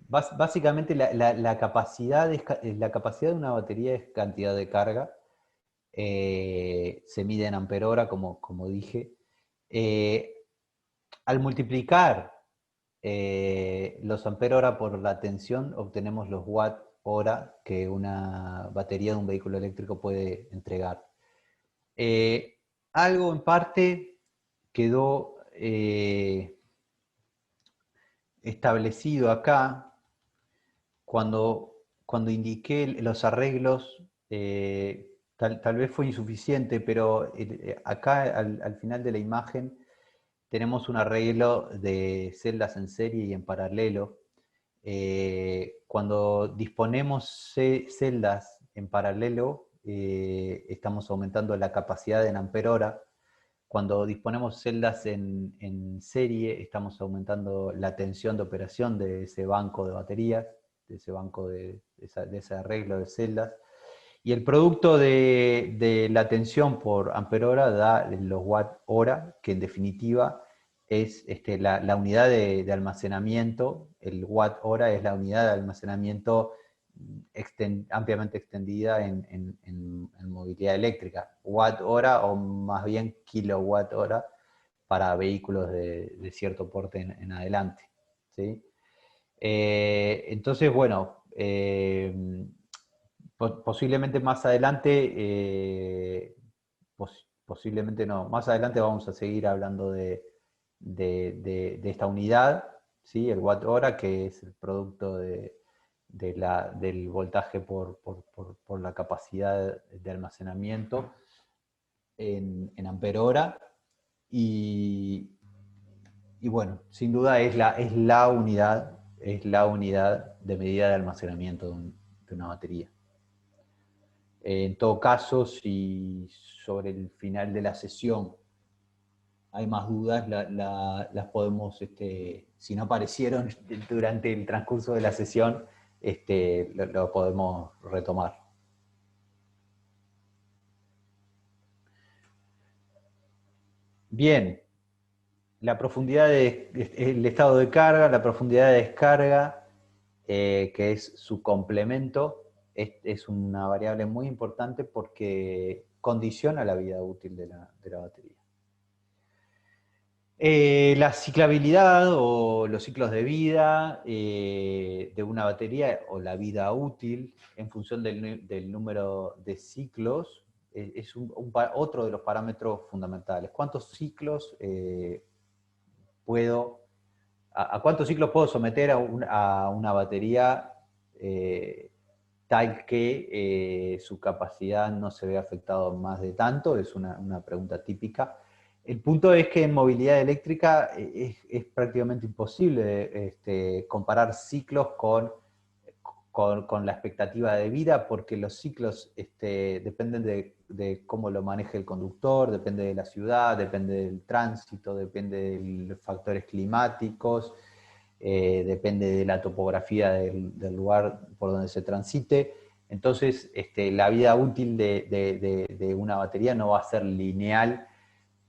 básicamente la capacidad la capacidad de una batería es cantidad de carga. Se mide en ampere hora, como dije. Eh, Al multiplicar los ampere hora por la tensión, obtenemos los watt hora que una batería de un vehículo eléctrico puede entregar. Eh, Algo en parte quedó establecido acá cuando indiqué los arreglos. Tal vez fue insuficiente, pero acá al final de la imagen tenemos un arreglo de celdas en serie y en paralelo. Cuando disponemos celdas en paralelo, estamos aumentando la capacidad en ampere hora. Cuando disponemos celdas en serie, estamos aumentando la tensión de operación de ese banco de baterías, de ese banco de ese arreglo de celdas. Y el producto de la tensión por ampere hora da los watt hora, que en definitiva es la unidad de almacenamiento. El watt hora es la unidad de almacenamiento ampliamente extendida en movilidad eléctrica. Watt hora o más bien kilowatt hora para vehículos de cierto porte en adelante. ¿Sí? Entonces, bueno, posiblemente más adelante, posiblemente no, más adelante vamos a seguir hablando de esta unidad, ¿sí? El watt hora, que es el producto del voltaje por la capacidad de almacenamiento en ampere hora. Y bueno, sin duda es la unidad de medida de almacenamiento de una batería. En todo caso, si sobre el final de la sesión hay más dudas, las podemos, si no aparecieron durante el transcurso de la sesión, lo podemos retomar. Bien, la profundidad el estado de carga, la profundidad de descarga, que es su complemento, es una variable muy importante porque condiciona la vida útil de la batería. La ciclabilidad o los ciclos de vida de una batería o la vida útil en función del número de ciclos es otro de los parámetros fundamentales. ¿Cuántos ciclos a cuántos ciclos puedo someter a una batería tal que su capacidad no se vea afectada más de tanto? Es una pregunta típica. El punto es que en movilidad eléctrica es prácticamente imposible comparar ciclos con la expectativa de vida, porque los ciclos dependen de cómo lo maneje el conductor, depende de la ciudad, depende del tránsito, depende de los factores climáticos, depende de la topografía del lugar por donde se transite. Entonces, la vida útil de una batería no va a ser lineal.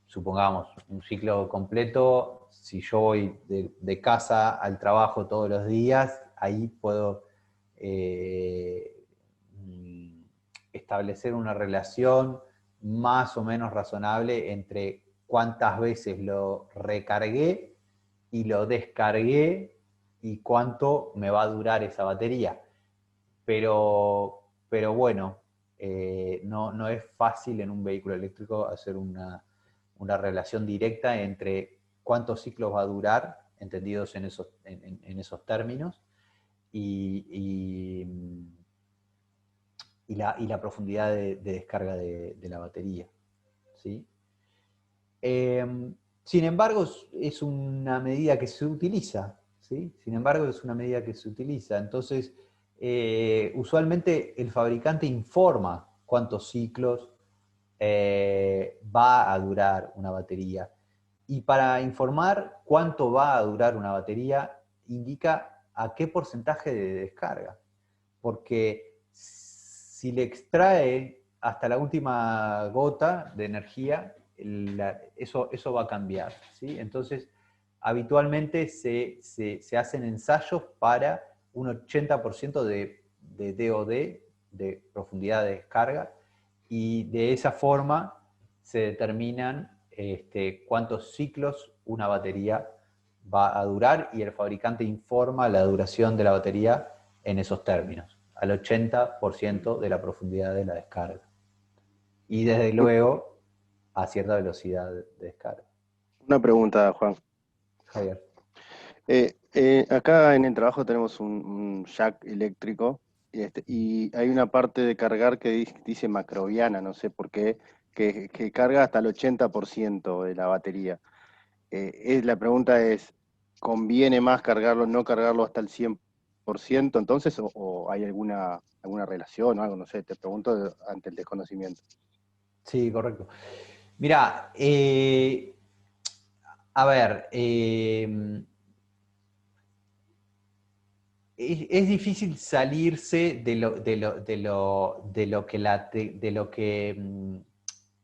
Supongamos, un ciclo completo, si yo voy de casa al trabajo todos los días, ahí puedo establecer una relación más o menos razonable entre cuántas veces lo recargué y lo descargué y cuánto me va a durar esa batería. Pero bueno, no es fácil en un vehículo eléctrico hacer una relación directa entre cuántos ciclos va a durar, entendidos en esos términos, y la profundidad de descarga de la batería, ¿sí? Sin embargo, es una medida que se utiliza, ¿sí? Sin embargo, es una medida que se utiliza. Entonces, usualmente el fabricante informa cuántos ciclos va a durar una batería. Y para informar cuánto va a durar una batería, indica a qué porcentaje de descarga. Porque si le extrae hasta la última gota de energía, eso va a cambiar, ¿sí? Entonces, habitualmente se hacen ensayos para un 80% de DOD, de profundidad de descarga, y de esa forma se determinan cuántos ciclos una batería va a durar, y el fabricante informa la duración de la batería en esos términos, al 80% de la profundidad de la descarga. Y desde luego a cierta velocidad de descarga. Una pregunta, Juan. Javier. Acá en el trabajo tenemos un jack eléctrico y hay una parte de cargar que dice macrobiana, no sé por qué, que carga hasta el 80% de la batería. La pregunta es, ¿conviene más cargarlo, no cargarlo hasta el 100% entonces o hay alguna relación o algo? No sé, te pregunto ante el desconocimiento. Sí, correcto. Mira, a ver, es difícil salirse de lo que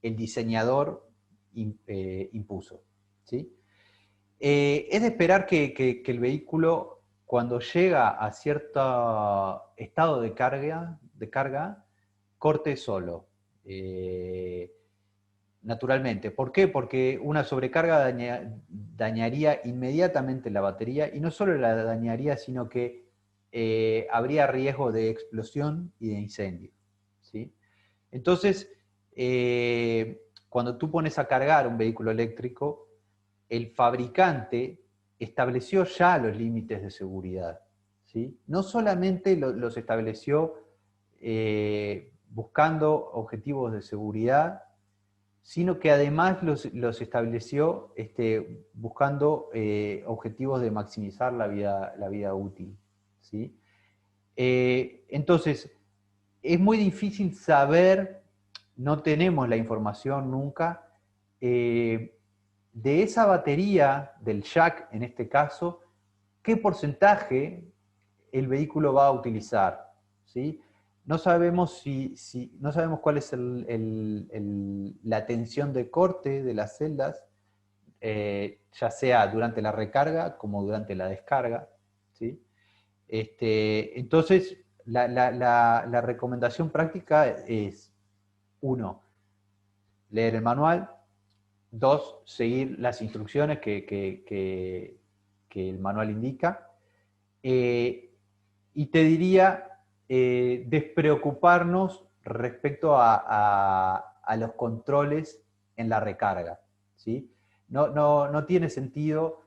el diseñador impuso, ¿sí? Es de esperar que el vehículo, cuando llega a cierto estado de carga, corte solo. Naturalmente. ¿Por qué? Porque una sobrecarga dañaría inmediatamente la batería, y no solo la dañaría, sino que habría riesgo de explosión y de incendio, ¿sí? Entonces, cuando tú pones a cargar un vehículo eléctrico, el fabricante estableció ya los límites de seguridad, ¿sí? No solamente los estableció buscando objetivos de seguridad, sino que además los estableció buscando objetivos de maximizar la vida útil, ¿sí? Entonces, es muy difícil saber, no tenemos la información nunca, de esa batería, del jack en este caso, qué porcentaje el vehículo va a utilizar, ¿sí? No sabemos, no sabemos cuál es la tensión de corte de las celdas, ya sea durante la recarga como durante la descarga, ¿sí? Entonces, la recomendación práctica es, 1, leer el manual; 2, seguir las instrucciones que el manual indica; y te diría, despreocuparnos respecto a los controles en la recarga, ¿sí? No tiene sentido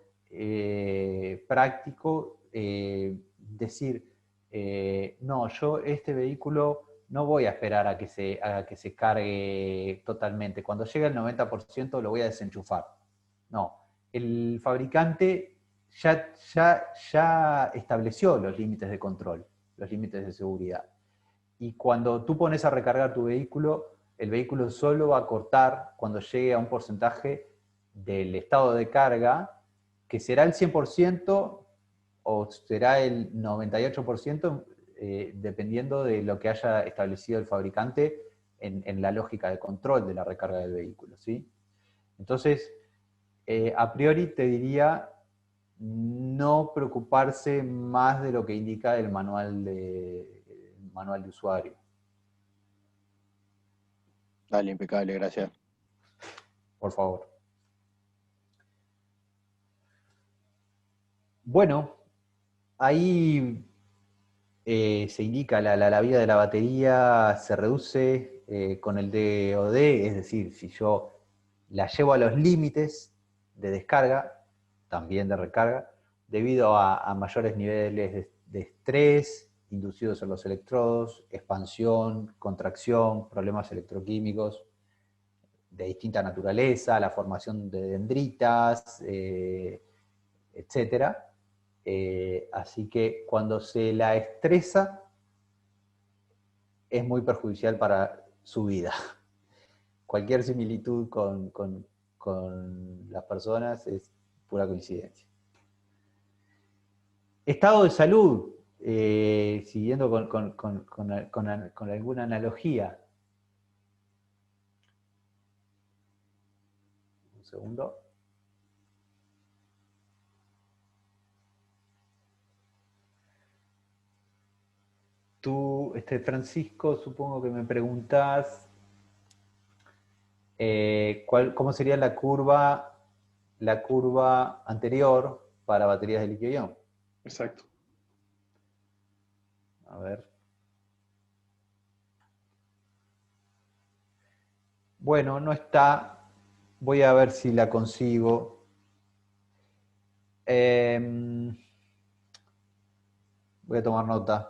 práctico decir, no, yo este vehículo no voy a esperar a que se cargue totalmente. Cuando llegue al 90% lo voy a desenchufar. No, el fabricante ya estableció los límites de control, los límites de seguridad. Y cuando tú pones a recargar tu vehículo, el vehículo solo va a cortar cuando llegue a un porcentaje del estado de carga, que será el 100% o será el 98%, dependiendo de lo que haya establecido el fabricante en la lógica de control de la recarga del vehículo, ¿sí? Entonces, a priori te diría no preocuparse más de lo que indica el manual de usuario. Dale, impecable, gracias. Por favor. Bueno, ahí se indica la vida de la batería se reduce con el DoD, es decir, si yo la llevo a los límites de descarga, también de recarga, debido a mayores niveles de estrés inducidos en los electrodos, expansión, contracción, problemas electroquímicos de distinta naturaleza, la formación de dendritas, etc. Así que cuando se la estresa, es muy perjudicial para su vida. Cualquier similitud con las personas es pura coincidencia. Estado de salud, siguiendo con alguna analogía. Un segundo. Tú, Francisco, supongo que me preguntás cómo sería la curva anterior para baterías de litio-ion. Exacto. A ver. Bueno, no está. Voy a ver si la consigo. Voy a tomar nota.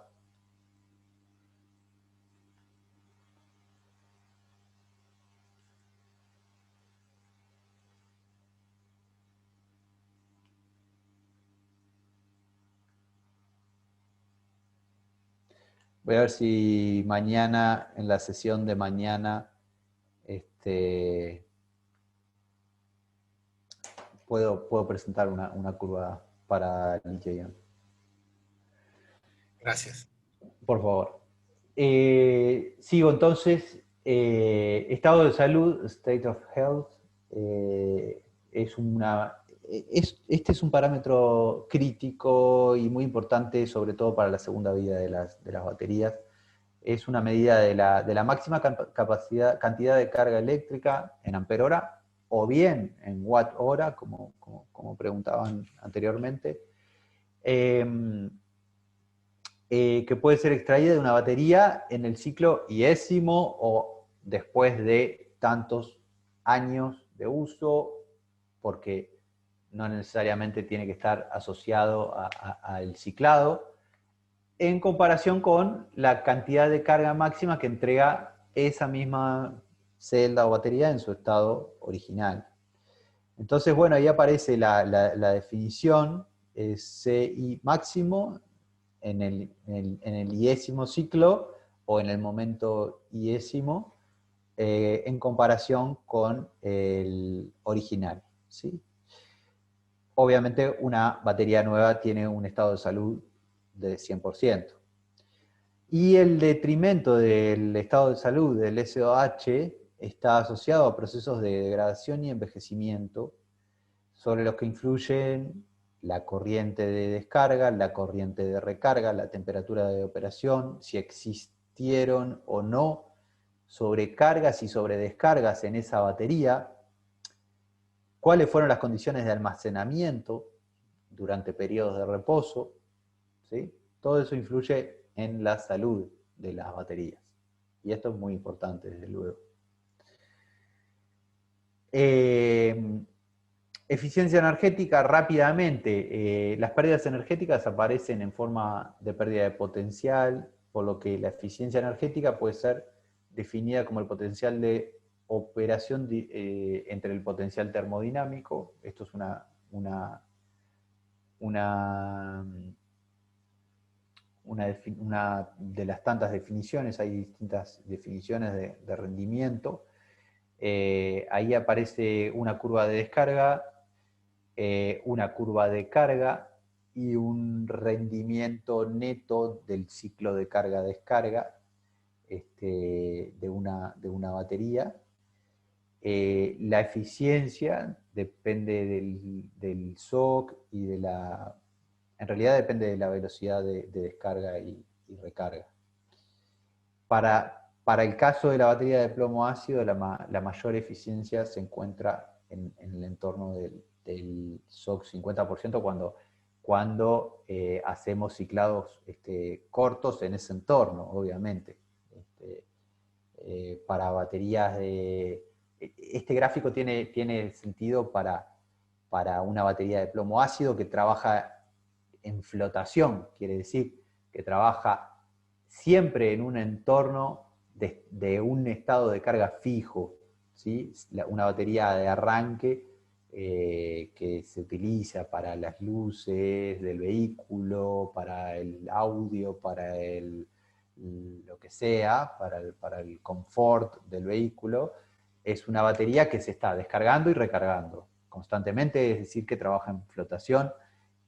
Voy a ver si mañana, en la sesión de mañana, puedo presentar una curva para litio-ion. Gracias. Por favor. Sigo entonces. Estado de salud, state of health, este es un parámetro crítico y muy importante, sobre todo para la segunda vida de las baterías. Es una medida de la máxima cantidad de carga eléctrica en ampere hora, o bien en watt hora, como preguntaban anteriormente, que puede ser extraída de una batería en el ciclo iésimo o después de tantos años de uso, porque no necesariamente tiene que estar asociado al ciclado, en comparación con la cantidad de carga máxima que entrega esa misma celda o batería en su estado original. Entonces, bueno, ahí aparece la definición, CI máximo en el iésimo ciclo o en el momento iésimo, en comparación con el original, ¿sí? Obviamente una batería nueva tiene un estado de salud de 100%. Y el detrimento del estado de salud del SOH está asociado a procesos de degradación y envejecimiento, sobre los que influyen la corriente de descarga, la corriente de recarga, la temperatura de operación, si existieron o no sobrecargas y sobredescargas en esa batería, cuáles fueron las condiciones de almacenamiento durante periodos de reposo, ¿sí? Todo eso influye en la salud de las baterías. Y esto es muy importante, desde luego. Eficiencia energética, rápidamente. Las pérdidas energéticas aparecen en forma de pérdida de potencial, por lo que la eficiencia energética puede ser definida como el potencial de operación entre el potencial termodinámico. Esto es una de las tantas definiciones, hay distintas definiciones de rendimiento. Ahí aparece una curva de descarga, una curva de carga y un rendimiento neto del ciclo de carga-descarga de una batería. La eficiencia depende del SOC y en realidad depende de la velocidad de descarga y recarga. Para el caso de la batería de plomo ácido, la mayor eficiencia se encuentra en el entorno del SOC 50%, cuando cuando hacemos ciclados cortos en ese entorno, obviamente. Para baterías de... Este gráfico tiene sentido para una batería de plomo ácido que trabaja en flotación, quiere decir que trabaja siempre en un entorno de un estado de carga fijo, ¿sí? Una batería de arranque que se utiliza para las luces del vehículo, para el audio, para lo que sea, para el confort del vehículo, es una batería que se está descargando y recargando constantemente, es decir, que trabaja en flotación,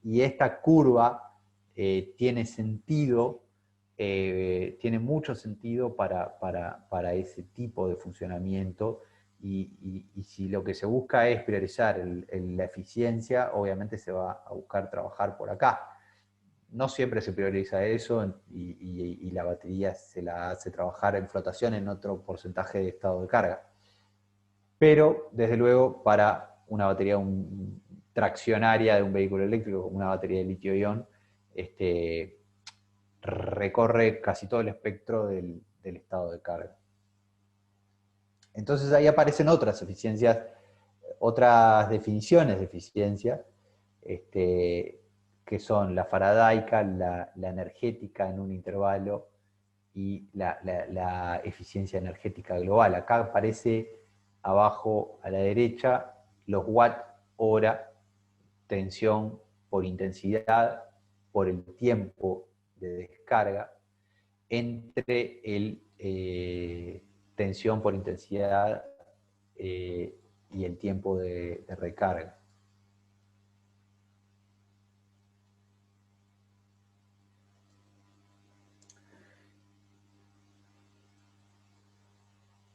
y esta curva tiene sentido, tiene mucho sentido para ese tipo de funcionamiento, y si lo que se busca es priorizar la eficiencia, obviamente se va a buscar trabajar por acá. No siempre se prioriza eso, y la batería se la hace trabajar en flotación en otro porcentaje de estado de carga. Pero, desde luego, para una batería traccionaria de un vehículo eléctrico, una batería de litio-ion, recorre casi todo el espectro del estado de carga. Entonces ahí aparecen otras eficiencias, otras definiciones de eficiencia, que son la faradaica, la energética en un intervalo y la eficiencia energética global. Acá aparece abajo a la derecha los watt-hora, tensión por intensidad, por el tiempo de descarga, entre tensión por intensidad y el tiempo de recarga.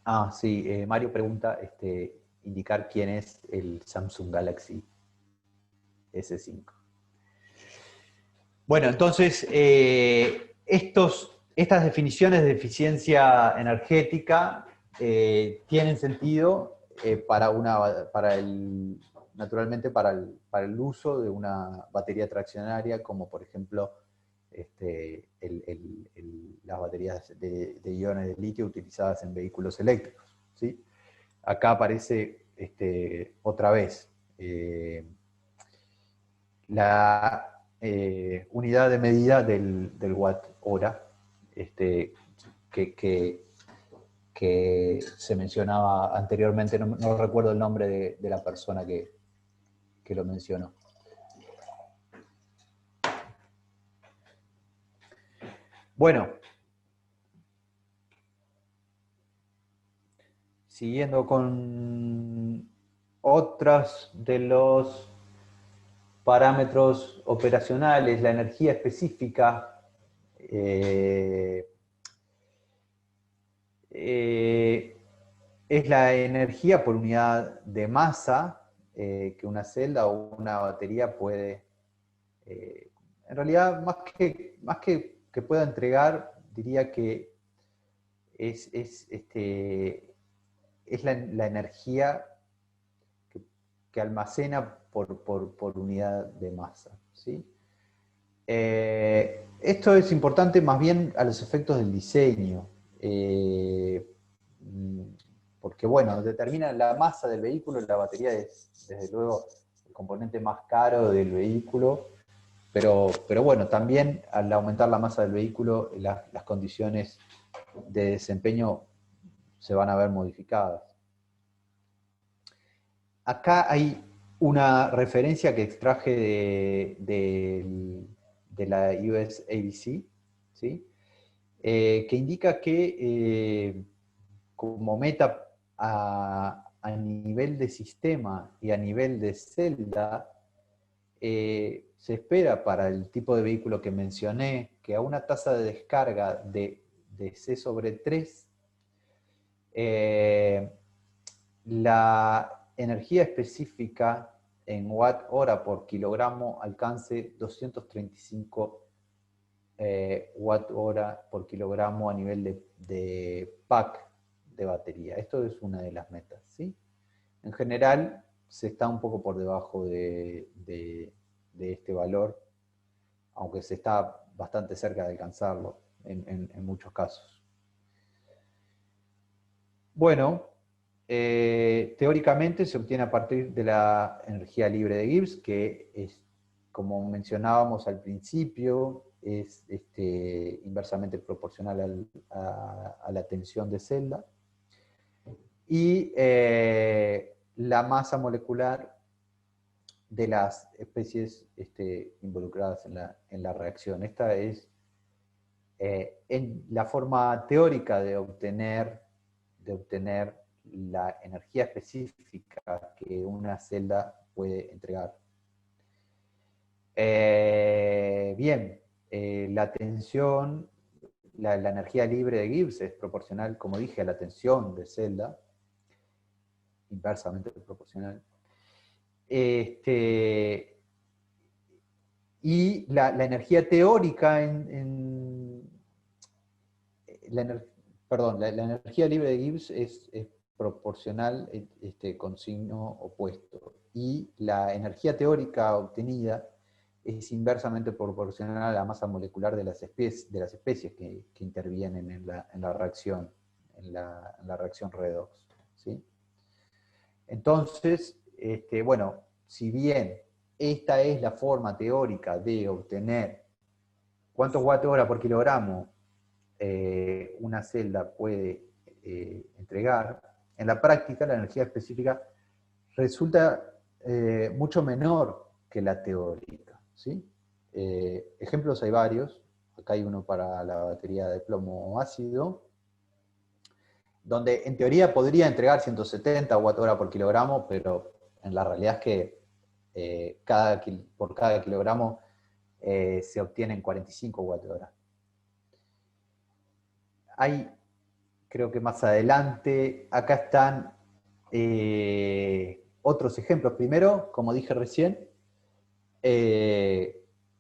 Ah, sí, Mario pregunta, indicar quién es el Samsung Galaxy S5. Bueno, entonces, estas definiciones de eficiencia energética tienen sentido naturalmente para el uso de una batería traccionaria, como por ejemplo las baterías de iones de litio utilizadas en vehículos eléctricos, ¿sí? Acá aparece otra vez la unidad de medida del watt hora, que se mencionaba anteriormente. No recuerdo el nombre de la persona que lo mencionó. Bueno, siguiendo con otros de los parámetros operacionales, la energía específica es la energía por unidad de masa que una celda o una batería puede, en realidad, más que pueda entregar, diría que es la energía que almacena por unidad de masa, ¿sí? Esto es importante más bien a los efectos del diseño, porque, bueno, determina la masa del vehículo. La batería es, desde luego, el componente más caro del vehículo, pero bueno, también al aumentar la masa del vehículo, las condiciones de desempeño se van a ver modificadas. Acá hay una referencia que extraje de la US ABC, ¿sí? Que indica que como meta a nivel de sistema y a nivel de celda, se espera para el tipo de vehículo que mencioné que a una tasa de descarga de C/3, la energía específica en watt-hora por kilogramo alcance 235 watt-hora por kilogramo a nivel de pack de batería. Esto es una de las metas, ¿sí? En general, se está un poco por debajo de este valor aunque se está bastante cerca de alcanzarlo en muchos casos. Bueno, teóricamente se obtiene a partir de la energía libre de Gibbs, que es, como mencionábamos al principio, es inversamente proporcional a la tensión de celda. Y la masa molecular de las especies involucradas en la reacción. Esta es en la forma teórica de obtener la energía específica que una celda puede entregar. Bien, la tensión, la energía libre de Gibbs es proporcional, como dije, a la tensión de celda, inversamente proporcional. Y la energía teórica la energía libre de Gibbs es proporcional con signo opuesto. Y la energía teórica obtenida es inversamente proporcional a la masa molecular de las especies que intervienen en la reacción, en la reacción redox, ¿sí? Entonces, bueno, si bien esta es la forma teórica de obtener cuántos watt-hora por kilogramo una celda puede entregar, en la práctica la energía específica resulta mucho menor que la teórica, ¿sí? Ejemplos hay varios. Acá hay uno para la batería de plomo ácido, donde en teoría podría entregar 170 watt-hora por kilogramo, pero en la realidad es que por cada kilogramo se obtienen 45 watt-hora. Hay, creo que más adelante, acá están otros ejemplos. Primero, como dije recién,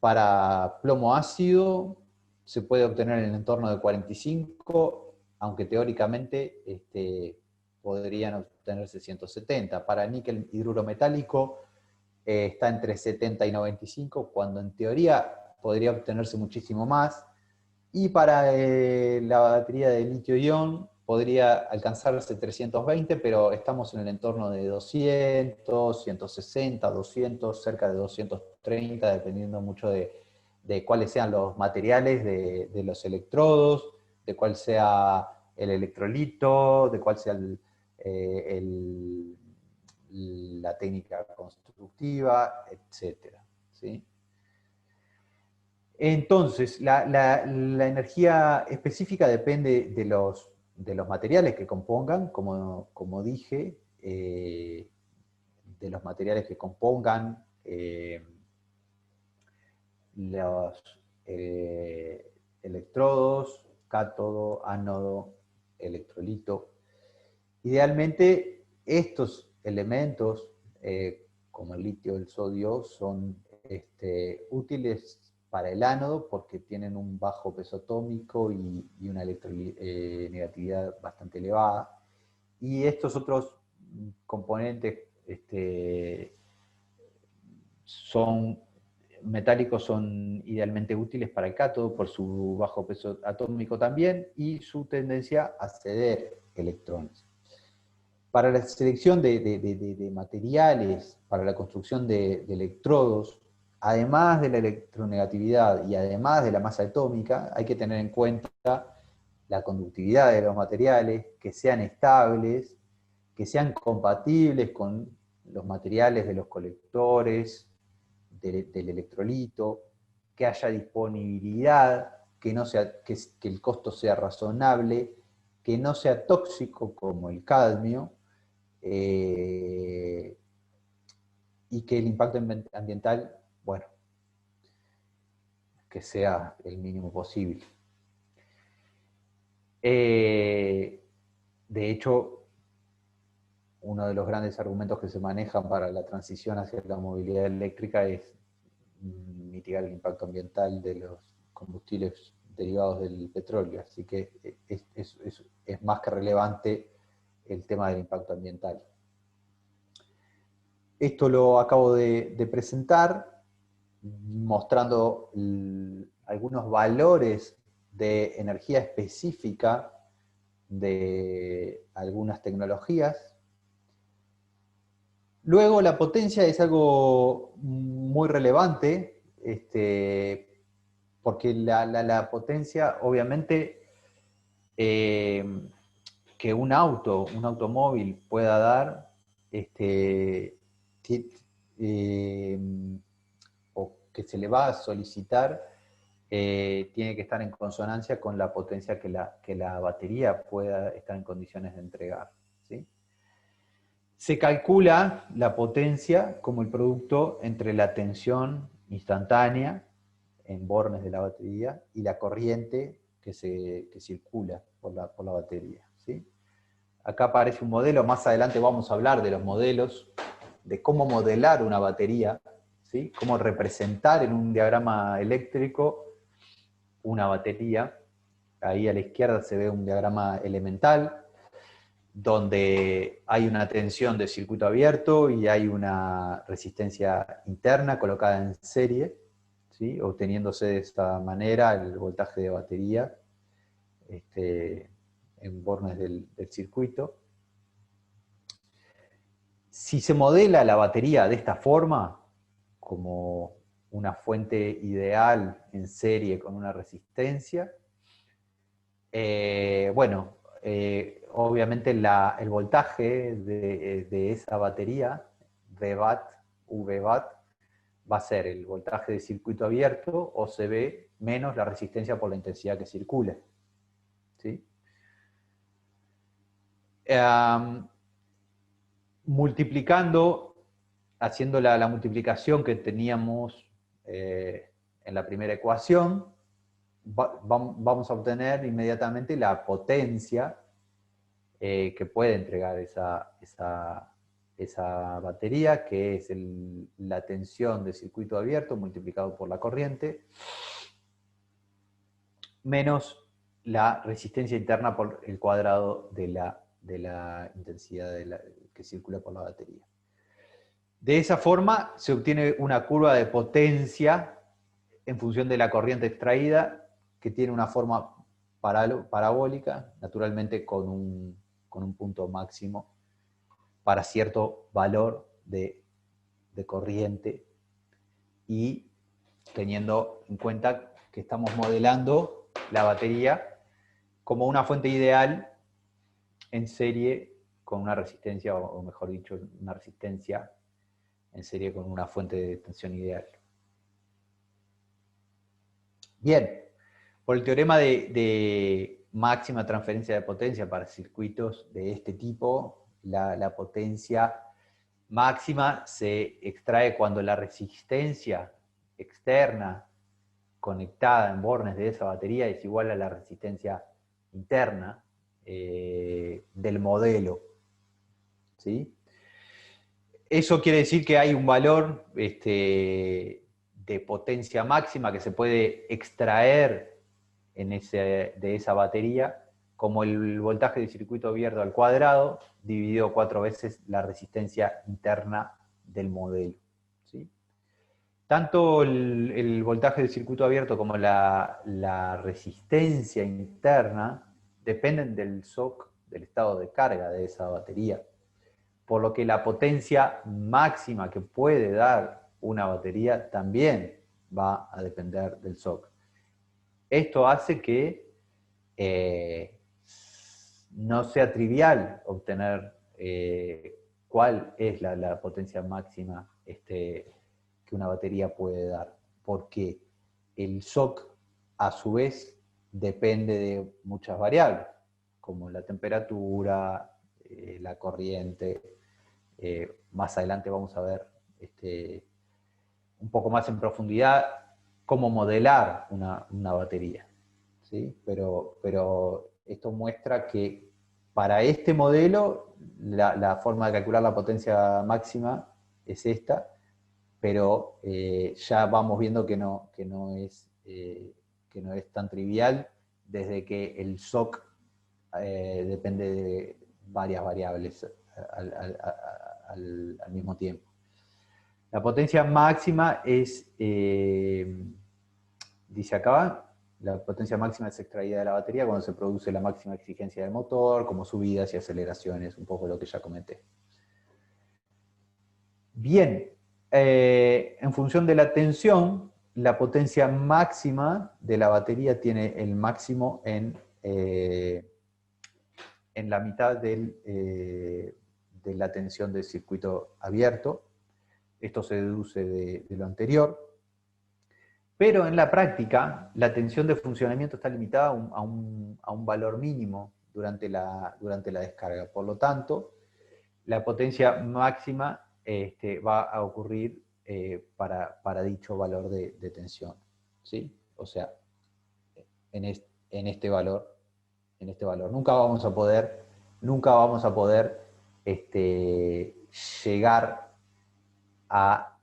para plomo ácido se puede obtener en el entorno de 45, aunque teóricamente podrían obtenerse 170. Para níquel hidruro metálico está entre 70 y 95, cuando en teoría podría obtenerse muchísimo más. Y para la batería de litio-ion podría alcanzarse 320, pero estamos en el entorno de 200, 160, 200, cerca de 230, dependiendo mucho de cuáles sean los materiales de los electrodos, de cuál sea el electrolito, de cuál sea la técnica constructiva, etc. ¿Sí? Entonces, la energía específica depende de los materiales que compongan, como dije, de los materiales que compongan los electrodos, cátodo, ánodo, electrolito. Idealmente, estos elementos, como el litio, el sodio, son útiles para el ánodo porque tienen un bajo peso atómico y una electronegatividad bastante elevada. Y estos otros componentes metálicos son idealmente útiles para el cátodo por su bajo peso atómico también y su tendencia a ceder electrones. Para la selección de materiales, para la construcción de electrodos, además de la electronegatividad y además de la masa atómica, hay que tener en cuenta la conductividad de los materiales, que sean estables, que sean compatibles con los materiales de los colectores, del electrolito, que haya disponibilidad, que el costo sea razonable, que no sea tóxico como el cadmio, y que el impacto ambiental, bueno, que sea el mínimo posible. De hecho, uno de los grandes argumentos que se manejan para la transición hacia la movilidad eléctrica es mitigar el impacto ambiental de los combustibles derivados del petróleo, así que es más que relevante el tema del impacto ambiental. Esto lo acabo de presentar. mostrando algunos valores de energía específica de algunas tecnologías. Luego la potencia es algo muy relevante, porque la potencia, obviamente, que un automóvil pueda dar, o que se le va a solicitar, tiene que estar en consonancia con la potencia que la batería pueda estar en condiciones de entregar, ¿sí? Se calcula la potencia como el producto entre la tensión instantánea en bornes de la batería y la corriente que circula por la batería, ¿sí? Acá aparece un modelo, más adelante vamos a hablar de los modelos, de cómo modelar una batería, ¿sí? Cómo representar en un diagrama eléctrico una batería. Ahí a la izquierda se ve un diagrama elemental, donde hay una tensión de circuito abierto y hay una resistencia interna colocada en serie, ¿sí? Obteniéndose de esta manera el voltaje de batería en bornes del circuito. Si se modela la batería de esta forma, como una fuente ideal en serie con una resistencia, obviamente el voltaje de esa batería, VBAT, va a ser el voltaje de circuito abierto, o CB, menos la resistencia por la intensidad que circule, ¿sí? Multiplicando, haciendo la multiplicación que teníamos en la primera ecuación, vamos a obtener inmediatamente la potencia que puede entregar esa batería, que es la tensión de circuito abierto multiplicado por la corriente, menos la resistencia interna por el cuadrado de la intensidad que circula por la batería. De esa forma se obtiene una curva de potencia en función de la corriente extraída, que tiene una forma parabólica, naturalmente con un punto máximo para cierto valor de corriente, y teniendo en cuenta que estamos modelando la batería como una fuente ideal en serie con una resistencia, o mejor dicho, una resistencia en serie con una fuente de tensión ideal. Bien, por el teorema de máxima transferencia de potencia para circuitos de este tipo, la potencia máxima se extrae cuando la resistencia externa conectada en bornes de esa batería es igual a la resistencia interna del modelo, ¿sí? Eso quiere decir que hay un valor de potencia máxima que se puede extraer de esa batería, como el voltaje de circuito abierto al cuadrado, dividido 4 veces la resistencia interna del modelo, ¿sí? Tanto el voltaje del circuito abierto como la resistencia interna dependen del SOC, del estado de carga de esa batería, por lo que la potencia máxima que puede dar una batería también va a depender del SOC. Esto hace que no sea trivial obtener cuál es la potencia máxima que una batería puede dar, porque el SOC a su vez depende de muchas variables, como la temperatura, la corriente. Más adelante vamos a ver un poco más en profundidad cómo modelar una batería, ¿sí? Pero esto muestra que para este modelo la forma de calcular la potencia máxima es esta, pero ya vamos viendo que no es tan trivial, desde que el SOC depende de varias variables al mismo tiempo. La potencia máxima es, dice acá, la potencia máxima es extraída de la batería cuando se produce la máxima exigencia del motor, como subidas y aceleraciones, un poco lo que ya comenté. Bien, en función de la tensión, la potencia máxima de la batería tiene el máximo en la mitad de la tensión del circuito abierto. Esto se deduce de lo anterior. Pero en la práctica, la tensión de funcionamiento está limitada a un valor mínimo durante la descarga. Por lo tanto, la potencia máxima va a ocurrir para dicho valor de tensión, ¿sí? O sea, en este valor. Nunca vamos a poder llegar a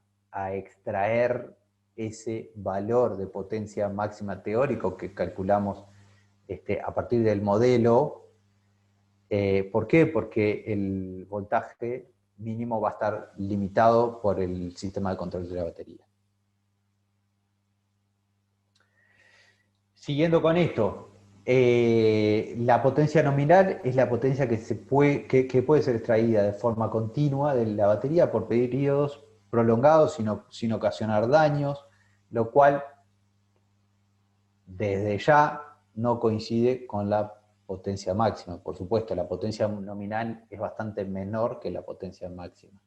extraer ese valor de potencia máxima teórico que calculamos a partir del modelo. ¿Por qué? Porque el voltaje mínimo va a estar limitado por el sistema de control de la batería. Siguiendo con esto, la potencia nominal es la potencia que puede ser extraída de forma continua de la batería por periodos prolongados sin ocasionar daños, lo cual desde ya no coincide con la potencia máxima. Por supuesto, la potencia nominal es bastante menor que la potencia máxima.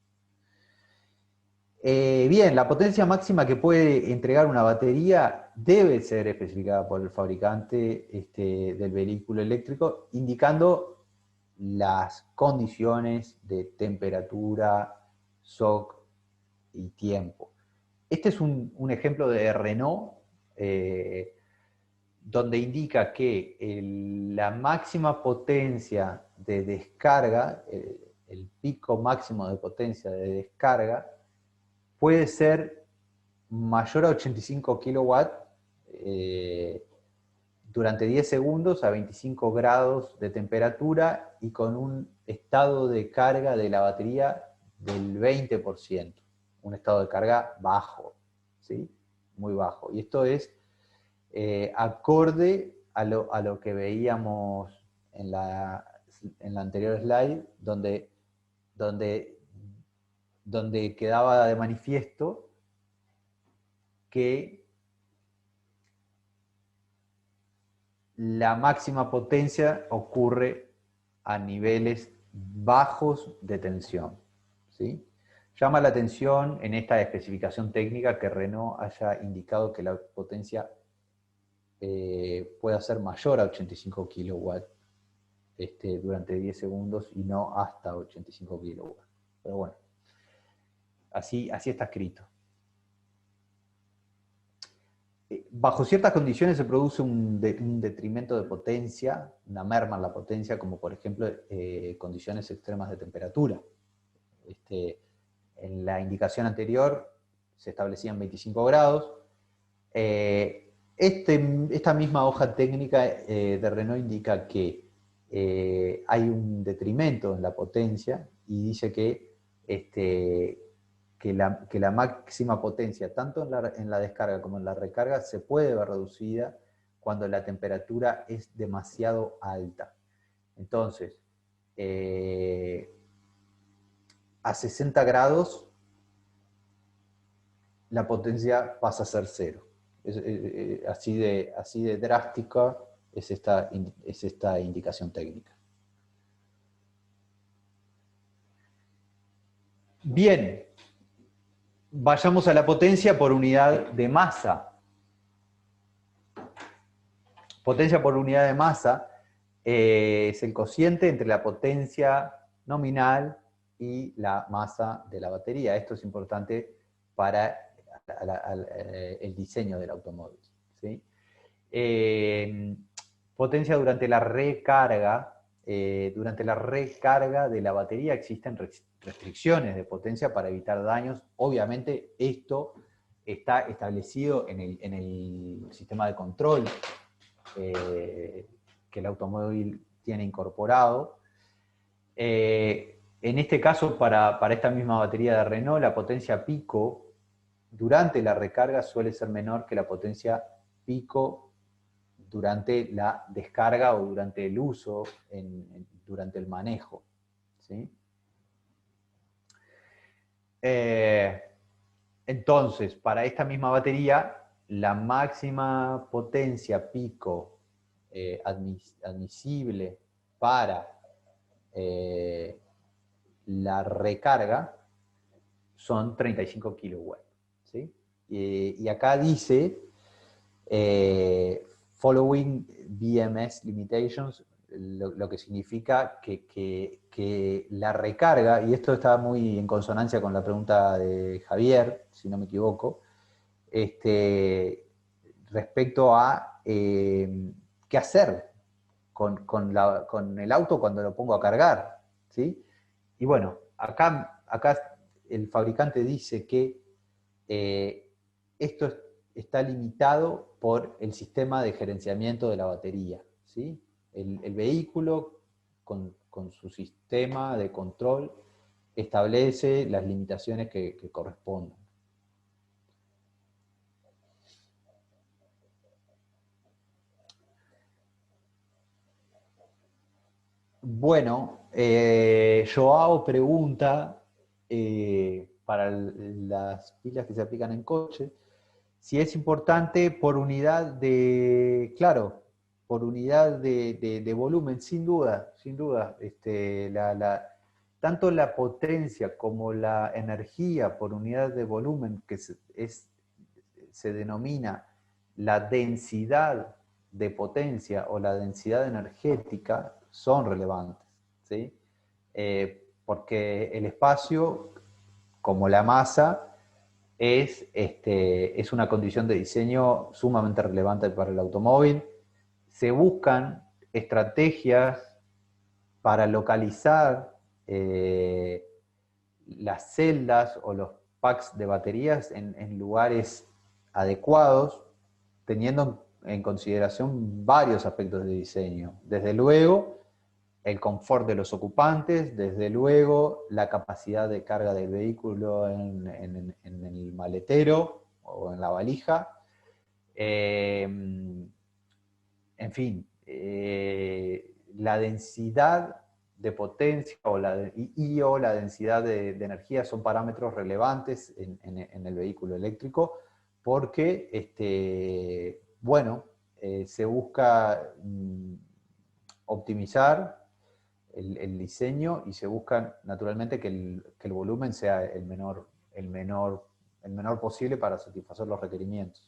Bien, la potencia máxima que puede entregar una batería debe ser especificada por el fabricante del vehículo eléctrico, indicando las condiciones de temperatura, shock y tiempo. Este es un ejemplo de Renault, donde indica que la máxima potencia de descarga, el pico máximo de potencia de descarga, puede ser mayor a 85 kilowatts durante 10 segundos a 25 grados de temperatura y con un estado de carga de la batería del 20%. Un estado de carga bajo, ¿sí? Muy bajo. Y esto es acorde a lo que veíamos en la anterior slide, donde quedaba de manifiesto que la máxima potencia ocurre a niveles bajos de tensión, ¿sí? Llama la atención en esta especificación técnica que Renault haya indicado que la potencia pueda ser mayor a 85 kilowatts durante 10 segundos y no hasta 85 kilowatts. Pero bueno, así está escrito. Bajo ciertas condiciones se produce un detrimento de potencia, una merma en la potencia, como por ejemplo condiciones extremas de temperatura. En la indicación anterior se establecían 25 grados. Esta misma hoja técnica de Renault indica que hay un detrimento en la potencia y dice que la máxima potencia, tanto en la descarga como en la recarga, se puede ver reducida cuando la temperatura es demasiado alta. Entonces, a 60 grados, la potencia pasa a ser cero. Así de drástica es esta indicación técnica. Bien. Vayamos a la potencia por unidad de masa. Potencia por unidad de masa es el cociente entre la potencia nominal y la masa de la batería. Esto es importante para el diseño del automóvil, ¿sí? Potencia durante la recarga. Durante la recarga de la batería existen restricciones de potencia para evitar daños. Obviamente esto está establecido en el sistema de control que el automóvil tiene incorporado. En este caso, para esta misma batería de Renault, la potencia pico durante la recarga suele ser menor que la potencia pico durante la descarga o durante el uso, durante el manejo. ¿Sí? Entonces, para esta misma batería, la máxima potencia pico admisible para la recarga son 35 kilowatts. ¿Sí? Y acá dice, following BMS limitations, lo que significa que la recarga, y esto está muy en consonancia con la pregunta de Javier, si no me equivoco, respecto a qué hacer con el auto cuando lo pongo a cargar. ¿Sí? Y bueno, acá el fabricante dice que esto está limitado por el sistema de gerenciamiento de la batería. ¿Sí? El vehículo, con su sistema de control, establece las limitaciones que correspondan. Bueno, Joao pregunta, para las pilas que se aplican en coche, si es importante por unidad de, claro, por unidad de volumen, sin duda, sin duda. Tanto la potencia como la energía por unidad de volumen, que se denomina la densidad de potencia o la densidad energética, son relevantes. ¿Sí? Porque el espacio, como la masa, es una condición de diseño sumamente relevante para el automóvil. Se buscan estrategias para localizar las celdas o los packs de baterías en lugares adecuados, teniendo en consideración varios aspectos de diseño. Desde luego, el confort de los ocupantes, desde luego la capacidad de carga del vehículo en el maletero o en la valija, en fin, la densidad de potencia o la densidad de energía son parámetros relevantes en el vehículo eléctrico, porque bueno, se busca optimizar el diseño y se busca naturalmente que el volumen sea el menor posible para satisfacer los requerimientos.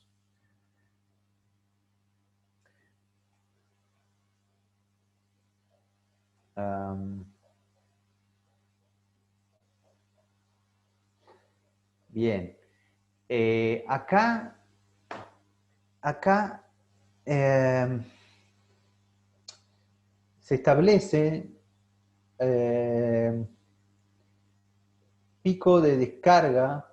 Bien. Acá se establece pico de descarga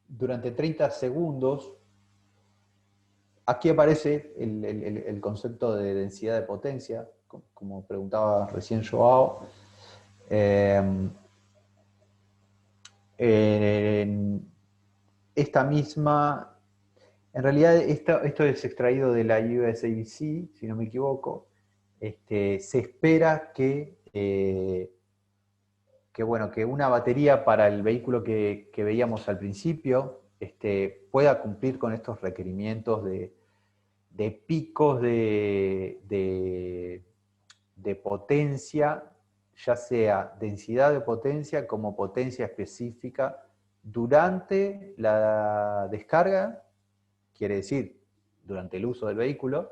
durante 30 segundos. Aquí aparece el concepto de densidad de potencia, como preguntaba recién Joao. Esta misma, en realidad esto es extraído de la USABC, si no me equivoco. Se espera bueno, que una batería para el vehículo que veíamos al principio pueda cumplir con estos requerimientos de picos de potencia, ya sea densidad de potencia como potencia específica durante la descarga, quiere decir, durante el uso del vehículo,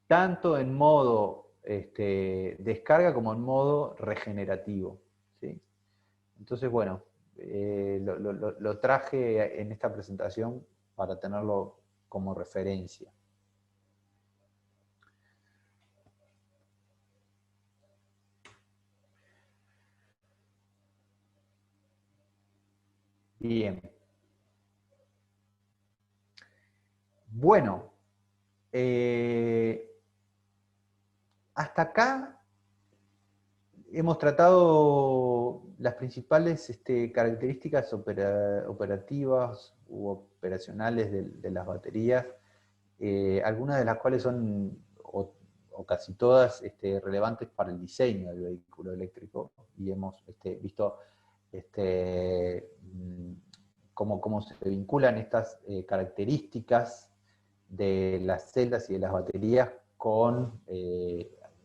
tanto en modo descarga como en modo regenerativo. ¿Sí? Entonces, bueno, lo traje en esta presentación para tenerlo como referencia. Bien. Bueno, hasta acá hemos tratado las principales características operativas u operacionales de las baterías, algunas de las cuales son, o casi todas, relevantes para el diseño del vehículo eléctrico, y hemos visto cómo se vinculan estas características de las celdas y de las baterías con,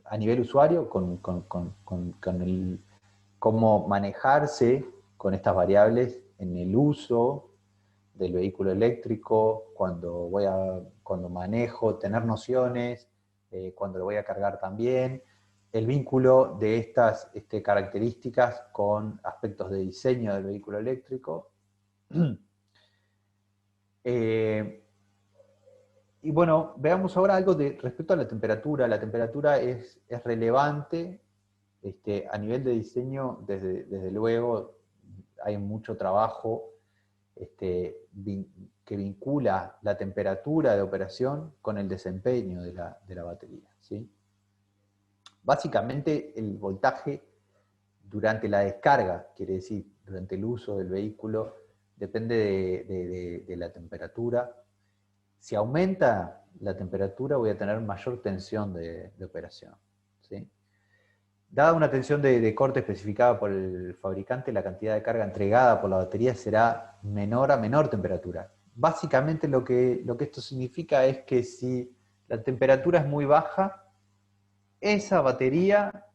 a nivel usuario, con cómo manejarse con estas variables en el uso del vehículo eléctrico, cuando manejo, tener nociones, cuando lo voy a cargar también, el vínculo de estas características con aspectos de diseño del vehículo eléctrico. Y bueno, veamos ahora algo respecto a la temperatura. La temperatura es relevante a nivel de diseño, desde luego hay mucho trabajo que vincula la temperatura de operación con el desempeño de la batería, ¿sí? Básicamente el voltaje durante la descarga, quiere decir, durante el uso del vehículo, depende de la temperatura. Si aumenta la temperatura, voy a tener mayor tensión de operación, ¿sí? Dada una tensión de corte especificada por el fabricante, la cantidad de carga entregada por la batería será menor a menor temperatura. Básicamente lo que esto significa es que si la temperatura es muy baja, esa batería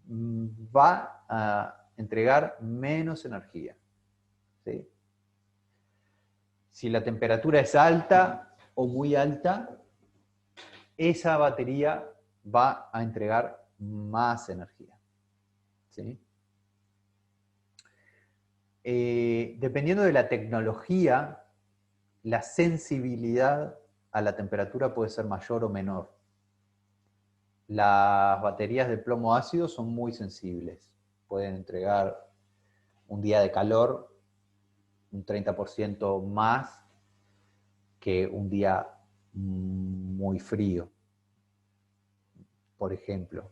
va a entregar menos energía, ¿sí? Si la temperatura es alta o muy alta, esa batería va a entregar más energía, ¿sí? Dependiendo de la tecnología, la sensibilidad a la temperatura puede ser mayor o menor. Las baterías de plomo ácido son muy sensibles. Pueden entregar un día de calor un 30% más que un día muy frío. Por ejemplo,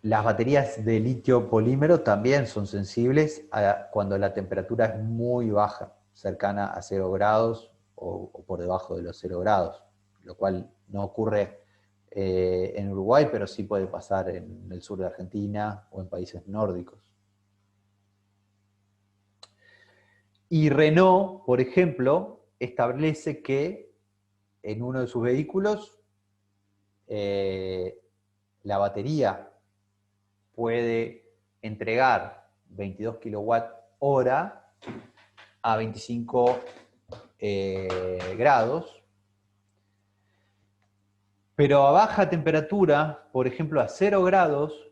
las baterías de litio polímero también son sensibles cuando la temperatura es muy baja, cercana a 0 grados o por debajo de los 0 grados, lo cual no ocurre en Uruguay, pero sí puede pasar en el sur de Argentina o en países nórdicos. Y Renault, por ejemplo, establece que en uno de sus vehículos la batería puede entregar 22 kWh a 25 grados, pero a baja temperatura, por ejemplo a 0 grados,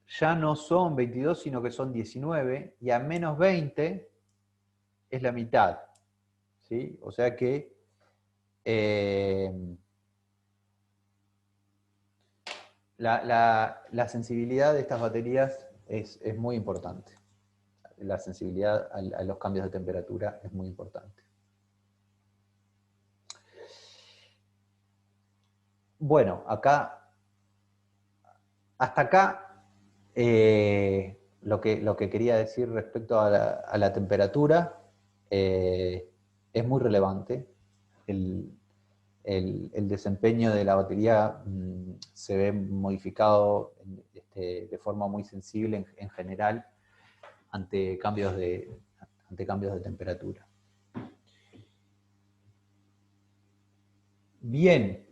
ya no son 22, sino que son 19, y a menos 20 es la mitad, ¿sí? O sea que la sensibilidad de estas baterías es muy importante. La sensibilidad a los cambios de temperatura es muy importante. Bueno, hasta acá, lo que quería decir respecto a la temperatura es muy relevante. El desempeño de la batería se ve modificado de forma muy sensible en general ante cambios de temperatura. Bien,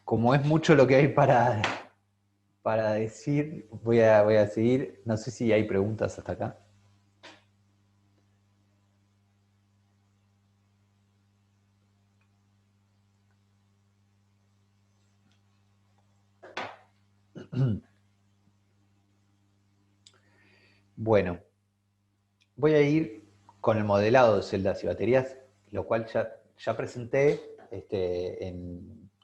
como es mucho lo que hay para decir, voy a seguir. No sé si hay preguntas hasta acá. Bueno, voy a ir con el modelado de celdas y baterías, lo cual ya presenté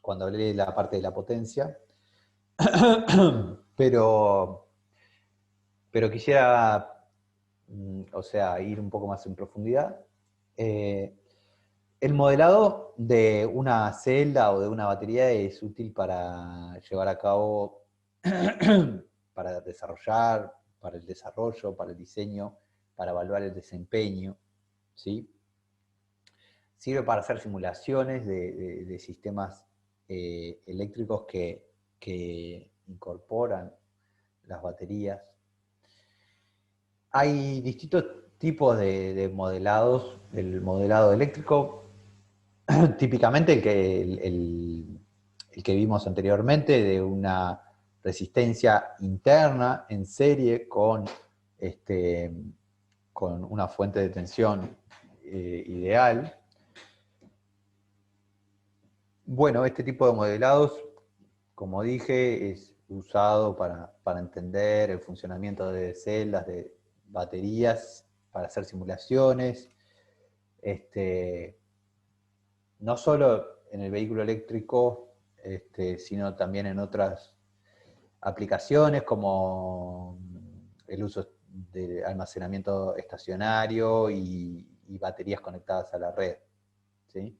cuando hablé de la parte de la potencia, pero quisiera ir un poco más en profundidad. El modelado de una celda o de una batería es útil para llevar a cabo, para desarrollar, para el desarrollo, para el diseño, para evaluar el desempeño, ¿sí? Sirve para hacer simulaciones de sistemas eléctricos que incorporan las baterías. Hay distintos tipos de modelados. El modelado eléctrico, típicamente el que vimos anteriormente, de una resistencia interna en serie con una fuente de tensión ideal. Bueno, este tipo de modelados, como dije, es usado para entender el funcionamiento de celdas, de baterías, para hacer simulaciones. No solo en el vehículo eléctrico, sino también en otras aplicaciones como el uso de almacenamiento estacionario y baterías conectadas a la red, ¿sí?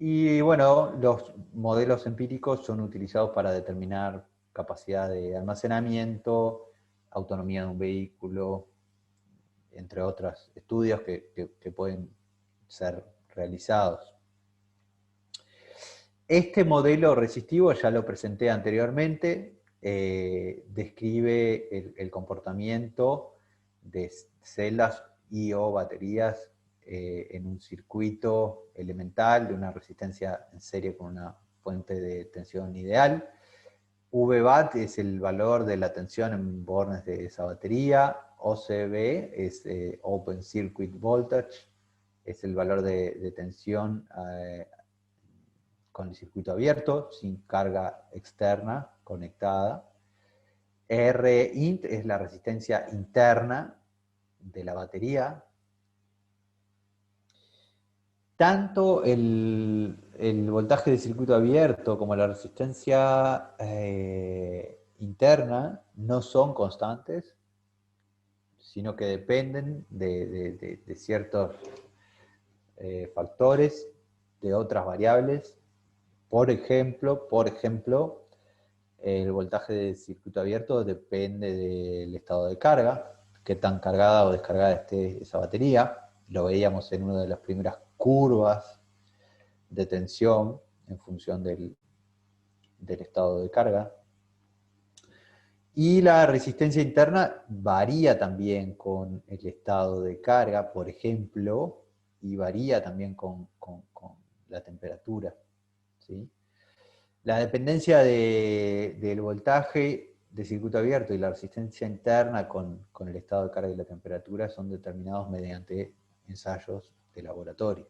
Y bueno, los modelos empíricos son utilizados para determinar capacidad de almacenamiento, autonomía de un vehículo, entre otros estudios que pueden ser realizados. Este modelo resistivo ya lo presenté anteriormente, describe el comportamiento de celdas y o baterías en un circuito elemental de una resistencia en serie con una fuente de tensión ideal. VBAT es el valor de la tensión en bornes de esa batería. OCV es Open Circuit Voltage, es el valor de tensión con el circuito abierto, sin carga externa conectada. Rint es la resistencia interna de la batería. Tanto el voltaje de circuito abierto como la resistencia interna no son constantes, sino que dependen de ciertos factores, de otras variables. Por ejemplo, el voltaje de circuito abierto depende del estado de carga, qué tan cargada o descargada esté esa batería. Lo veíamos en una de las primeras curvas de tensión en función del estado de carga. Y la resistencia interna varía también con el estado de carga, por ejemplo, y varía también con la temperatura, ¿sí? La dependencia del voltaje de circuito abierto y la resistencia interna con el estado de carga y la temperatura son determinados mediante ensayos de laboratorio.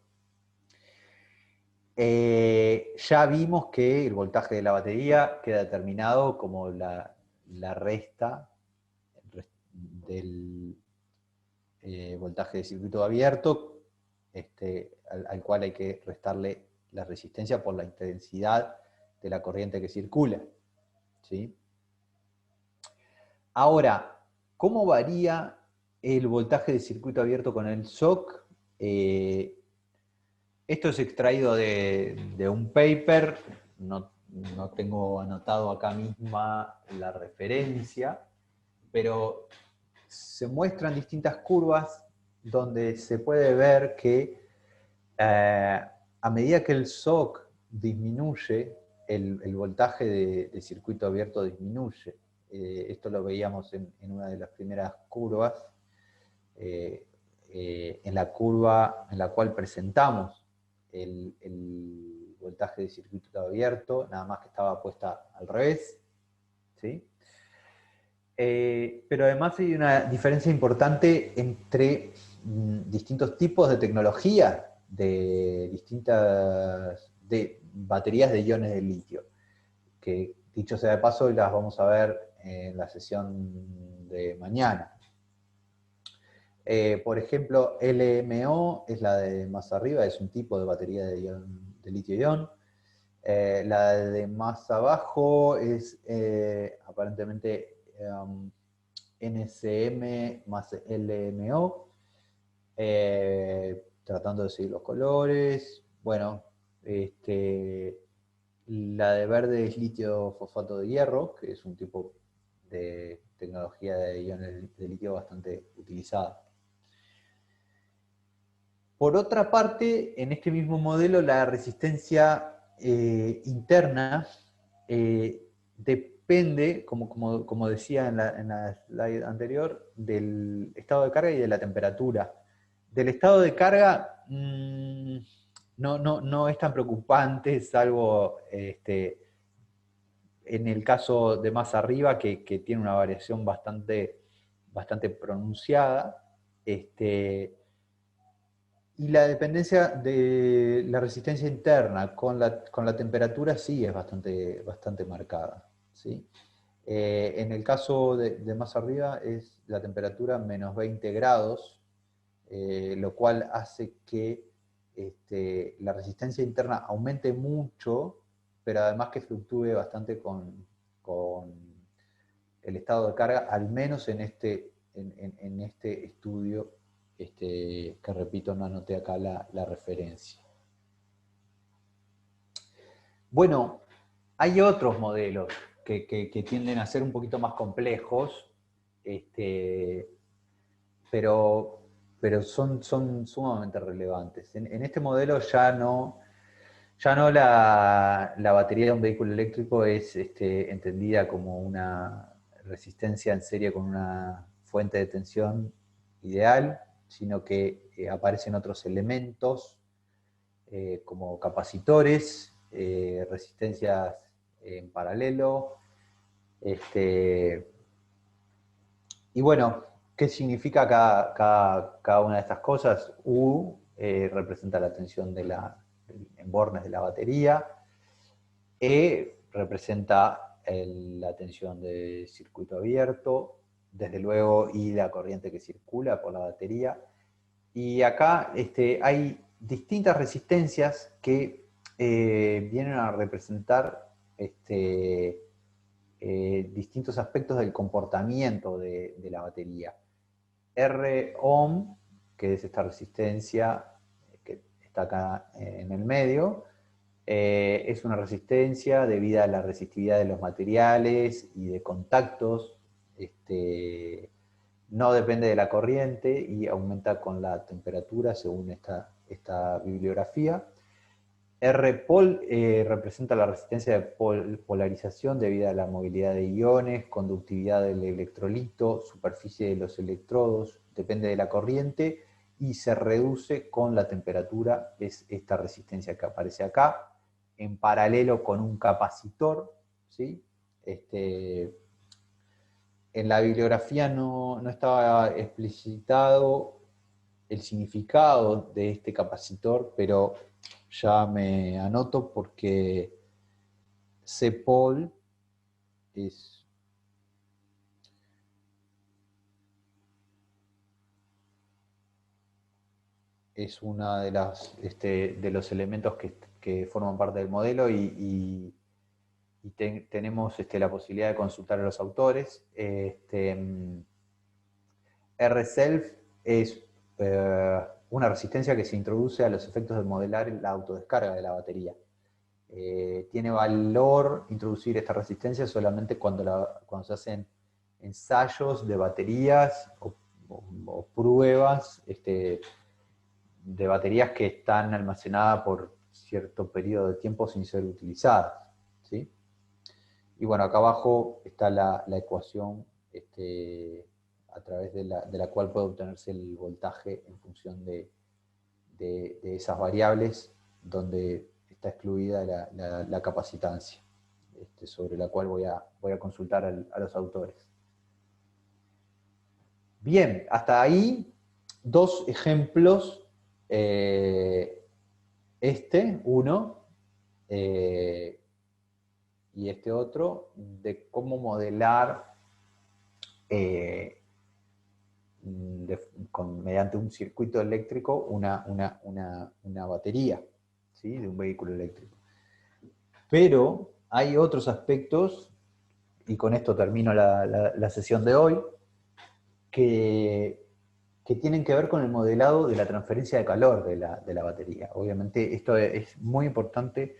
Ya vimos que el voltaje de la batería queda determinado como la resta del voltaje de circuito abierto, al cual hay que restarle la resistencia por la intensidad de la corriente que circula, ¿sí? Ahora, ¿cómo varía el voltaje de circuito abierto con el SOC? Esto es extraído de un paper, no tengo anotado acá misma la referencia, pero se muestran distintas curvas donde se puede ver que a medida que el SOC disminuye, el voltaje de circuito abierto disminuye. Esto lo veíamos en una de las primeras curvas, en la curva en la cual presentamos el voltaje de circuito abierto, nada más que estaba puesta al revés, ¿sí? Pero además hay una diferencia importante entre distintos tipos de tecnología de baterías de iones de litio, que dicho sea de paso las vamos a ver en la sesión de mañana. Por ejemplo, LMO es la de más arriba, es un tipo de batería de litio-ion. La de más abajo es aparentemente NCM más LMO. tratando de seguir los colores. Bueno, la de verde es litio fosfato de hierro, que es un tipo de tecnología de iones de litio bastante utilizada. Por otra parte, en este mismo modelo, la resistencia interna depende, como decía en la slide anterior, del estado de carga y de la temperatura. Del estado de carga no es tan preocupante, salvo en el caso de más arriba, que tiene una variación bastante pronunciada. Y la dependencia de la resistencia interna con la temperatura sí es bastante marcada, ¿sí? En el caso de más arriba es la temperatura menos 20 grados, lo cual hace que la resistencia interna aumente mucho, pero además que fluctúe bastante con el estado de carga, al menos en este estudio, que repito, no anoté acá la referencia. Bueno, hay otros modelos que tienden a ser un poquito más complejos, pero son sumamente relevantes. En este modelo ya no la batería de un vehículo eléctrico es entendida como una resistencia en serie con una fuente de tensión ideal, sino que aparecen otros elementos como capacitores, resistencias en paralelo. Y bueno, ¿qué significa cada una de estas cosas? U representa la tensión en bornes de la batería. E representa la tensión de circuito abierto, desde luego, y la corriente que circula por la batería. Y acá hay distintas resistencias que vienen a representar distintos aspectos del comportamiento de la batería. R ohm, que es esta resistencia que está acá en el medio, es una resistencia debido a la resistividad de los materiales y de contactos. No depende de la corriente y aumenta con la temperatura según esta bibliografía. R-pol representa la resistencia de polarización debido a la movilidad de iones, conductividad del electrolito, superficie de los electrodos, depende de la corriente y se reduce con la temperatura, es esta resistencia que aparece acá, en paralelo con un capacitor, ¿sí? En la bibliografía no estaba explicitado el significado de este capacitor, pero ya me anoto porque CPOL es una de los elementos que forman parte del modelo y tenemos la posibilidad de consultar a los autores. R-Self es una resistencia que se introduce a los efectos de modelar la autodescarga de la batería. Tiene valor introducir esta resistencia solamente cuando se hacen ensayos de baterías o pruebas de baterías que están almacenadas por cierto periodo de tiempo sin ser utilizadas, ¿sí? Y bueno, acá abajo está la ecuación a través de la cual puede obtenerse el voltaje en función de esas variables, donde está excluida la capacitancia, sobre la cual voy a consultar a los autores. Bien, hasta ahí dos ejemplos, uno, y este otro, de cómo modelar mediante un circuito eléctrico una batería, ¿sí? De un vehículo eléctrico. Pero hay otros aspectos, y con esto termino la sesión de hoy, que que tienen que ver con el modelado de la transferencia de calor de la batería. Obviamente esto es muy importante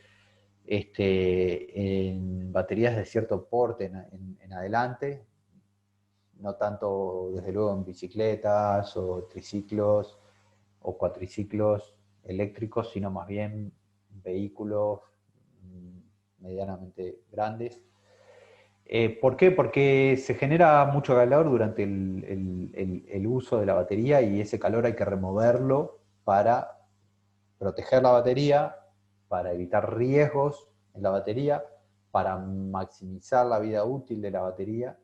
en baterías de cierto porte en adelante, no tanto desde luego en bicicletas o triciclos o cuatriciclos eléctricos, sino más bien vehículos medianamente grandes. ¿Por qué? Porque se genera mucho calor durante el uso de la batería y ese calor hay que removerlo para proteger la batería, para evitar riesgos en la batería, para maximizar la vida útil de la batería,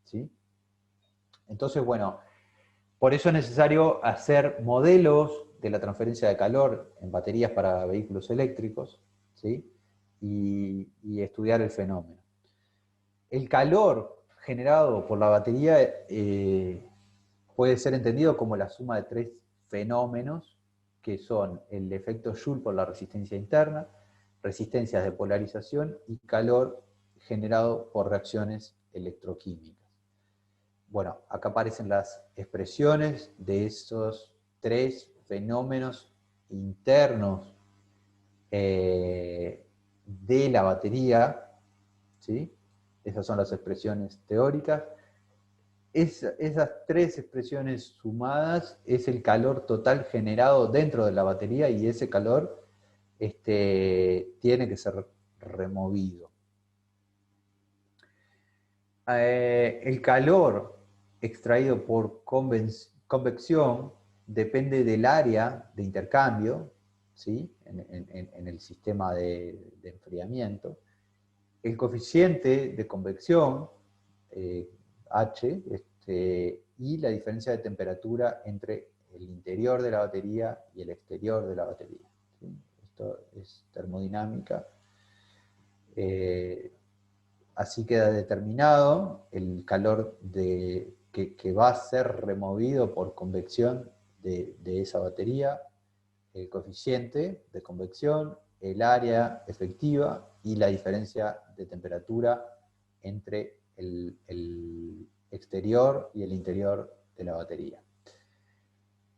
¿sí? Entonces, bueno, por eso es necesario hacer modelos de la transferencia de calor en baterías para vehículos eléctricos, ¿sí? Y estudiar el fenómeno. El calor generado por la batería puede ser entendido como la suma de tres fenómenos, que son el efecto Joule por la resistencia interna, resistencias de polarización y calor generado por reacciones electroquímicas. Bueno, acá aparecen las expresiones de esos tres fenómenos internos de la batería, ¿sí? Esas son las expresiones teóricas. Esas tres expresiones sumadas es el calor total generado dentro de la batería y ese calor tiene que ser removido. El calor extraído por convección depende del área de intercambio, ¿sí? En el sistema de enfriamiento. El coeficiente de convección, H, y la diferencia de temperatura entre el interior de la batería y el exterior de la batería, ¿sí? Esto es termodinámica. Así queda determinado el calor que va a ser removido por convección de esa batería, el coeficiente de convección, el área efectiva y la diferencia de temperatura entre el exterior y el interior de la batería.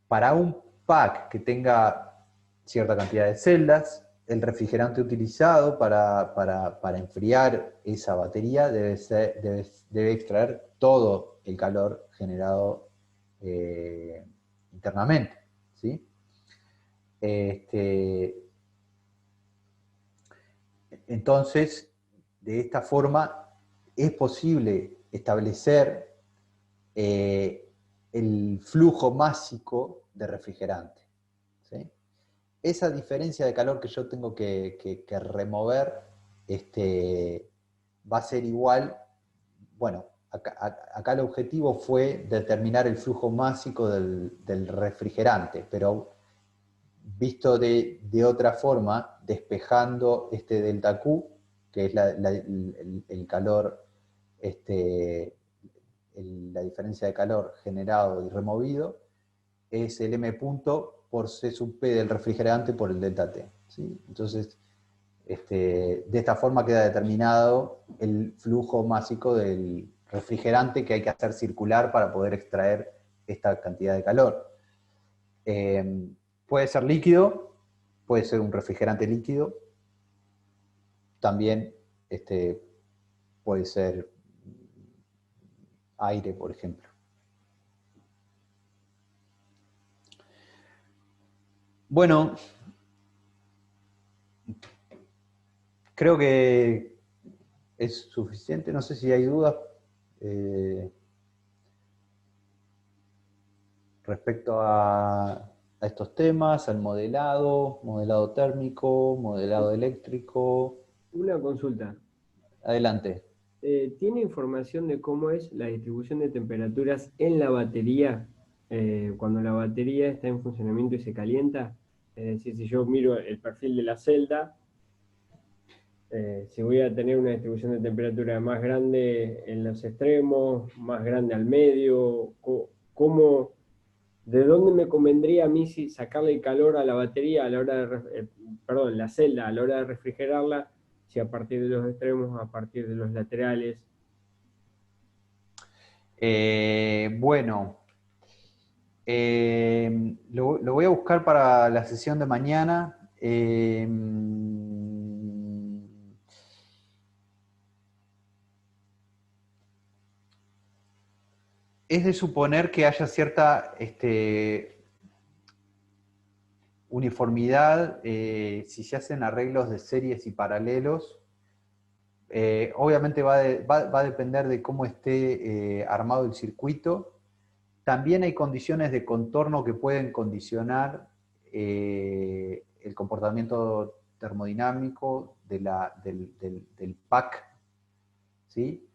Para un pack que tenga cierta cantidad de celdas, el refrigerante utilizado para enfriar esa batería debe extraer todo el calor generado internamente, ¿sí? Entonces, de esta forma, es posible establecer el flujo másico de refrigerante, ¿sí? Esa diferencia de calor que yo tengo que remover va a ser igual, bueno, acá el objetivo fue determinar el flujo másico del refrigerante, pero visto de otra forma, despejando este delta Q, que es el calor, la diferencia de calor generado y removido, es el M punto por C sub P del refrigerante por el delta T, ¿sí? Entonces, de esta forma queda determinado el flujo másico del refrigerante que hay que hacer circular para poder extraer esta cantidad de calor. Puede ser líquido, puede ser un refrigerante líquido, también puede ser aire, por ejemplo. Bueno, creo que es suficiente, no sé si hay dudas respecto a estos temas, al modelado térmico, modelado eléctrico. Una consulta. Adelante. ¿Tiene información de cómo es la distribución de temperaturas en la batería cuando la batería está en funcionamiento y se calienta? Es decir, si yo miro el perfil de la celda, si voy a tener una distribución de temperatura más grande en los extremos, más grande al medio, ¿de dónde me convendría a mí sacarle el calor a la batería a la hora de, perdón, la celda a la hora de refrigerarla? Si a partir de los extremos, a partir de los laterales. Bueno, Lo voy a buscar para la sesión de mañana. Es de suponer que haya cierta uniformidad si se hacen arreglos de series y paralelos. Obviamente va a depender de cómo esté armado el circuito. También hay condiciones de contorno que pueden condicionar el comportamiento termodinámico del pack, ¿sí?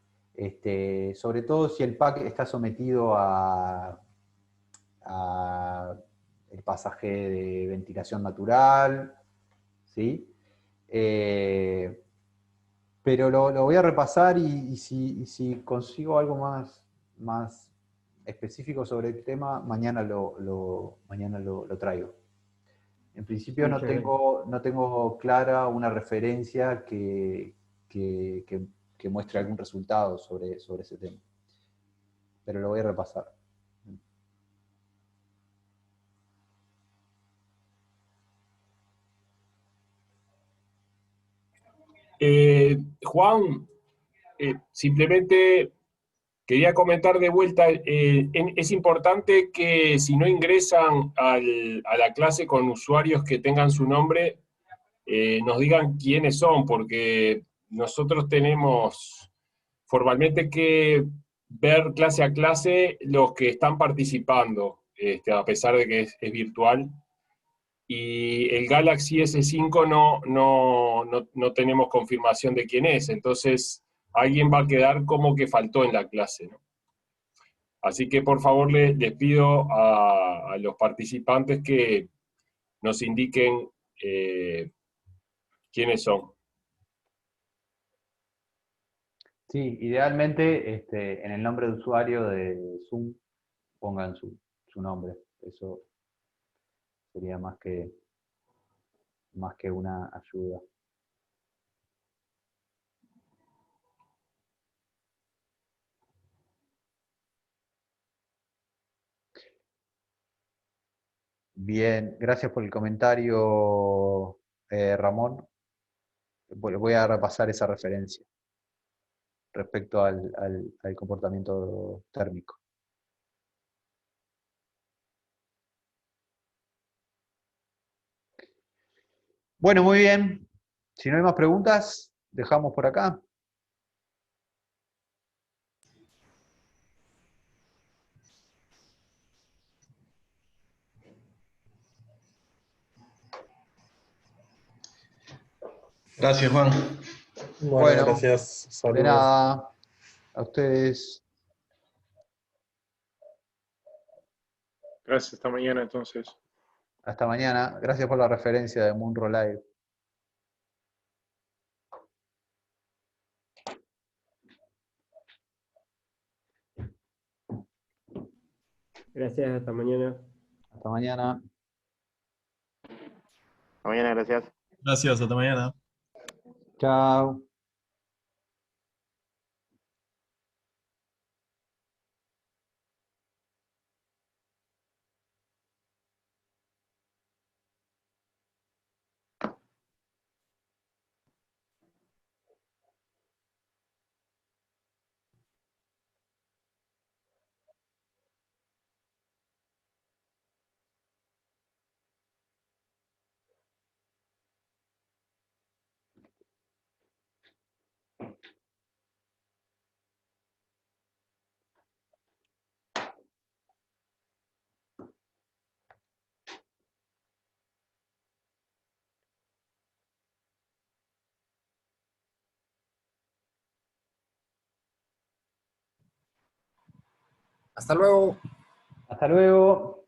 Sobre todo si el pack está sometido a el pasaje de ventilación natural, ¿sí? Pero lo voy a repasar y si consigo algo más específico sobre el tema, mañana mañana lo traigo. En principio Muchas gracias. no tengo clara una referencia que, que muestre algún resultado sobre ese tema. Pero lo voy a repasar. Juan, simplemente quería comentar de vuelta, es importante que si no ingresan a la clase con usuarios que tengan su nombre, nos digan quiénes son, porque nosotros tenemos formalmente que ver clase a clase los que están participando, a pesar de que es virtual. Y el Galaxy S5 no tenemos confirmación de quién es, entonces alguien va a quedar como que faltó en la clase, ¿no? Así que por favor les pido a los participantes que nos indiquen quiénes son. Sí, idealmente en el nombre de usuario de Zoom pongan su nombre. Eso sería más que una ayuda. Bien, gracias por el comentario, Ramón. Voy a repasar esa referencia respecto al comportamiento térmico. Bueno, muy bien. Si no hay más preguntas, dejamos por acá. Gracias, Juan. Bueno, Bueno, gracias. de Saludos. nada, a ustedes. Gracias, hasta mañana entonces. Hasta mañana. Gracias por la referencia de Munro Live. Gracias, hasta mañana. Hasta mañana. Hasta mañana, gracias. Gracias, hasta mañana. Chao. Hasta luego. Hasta luego.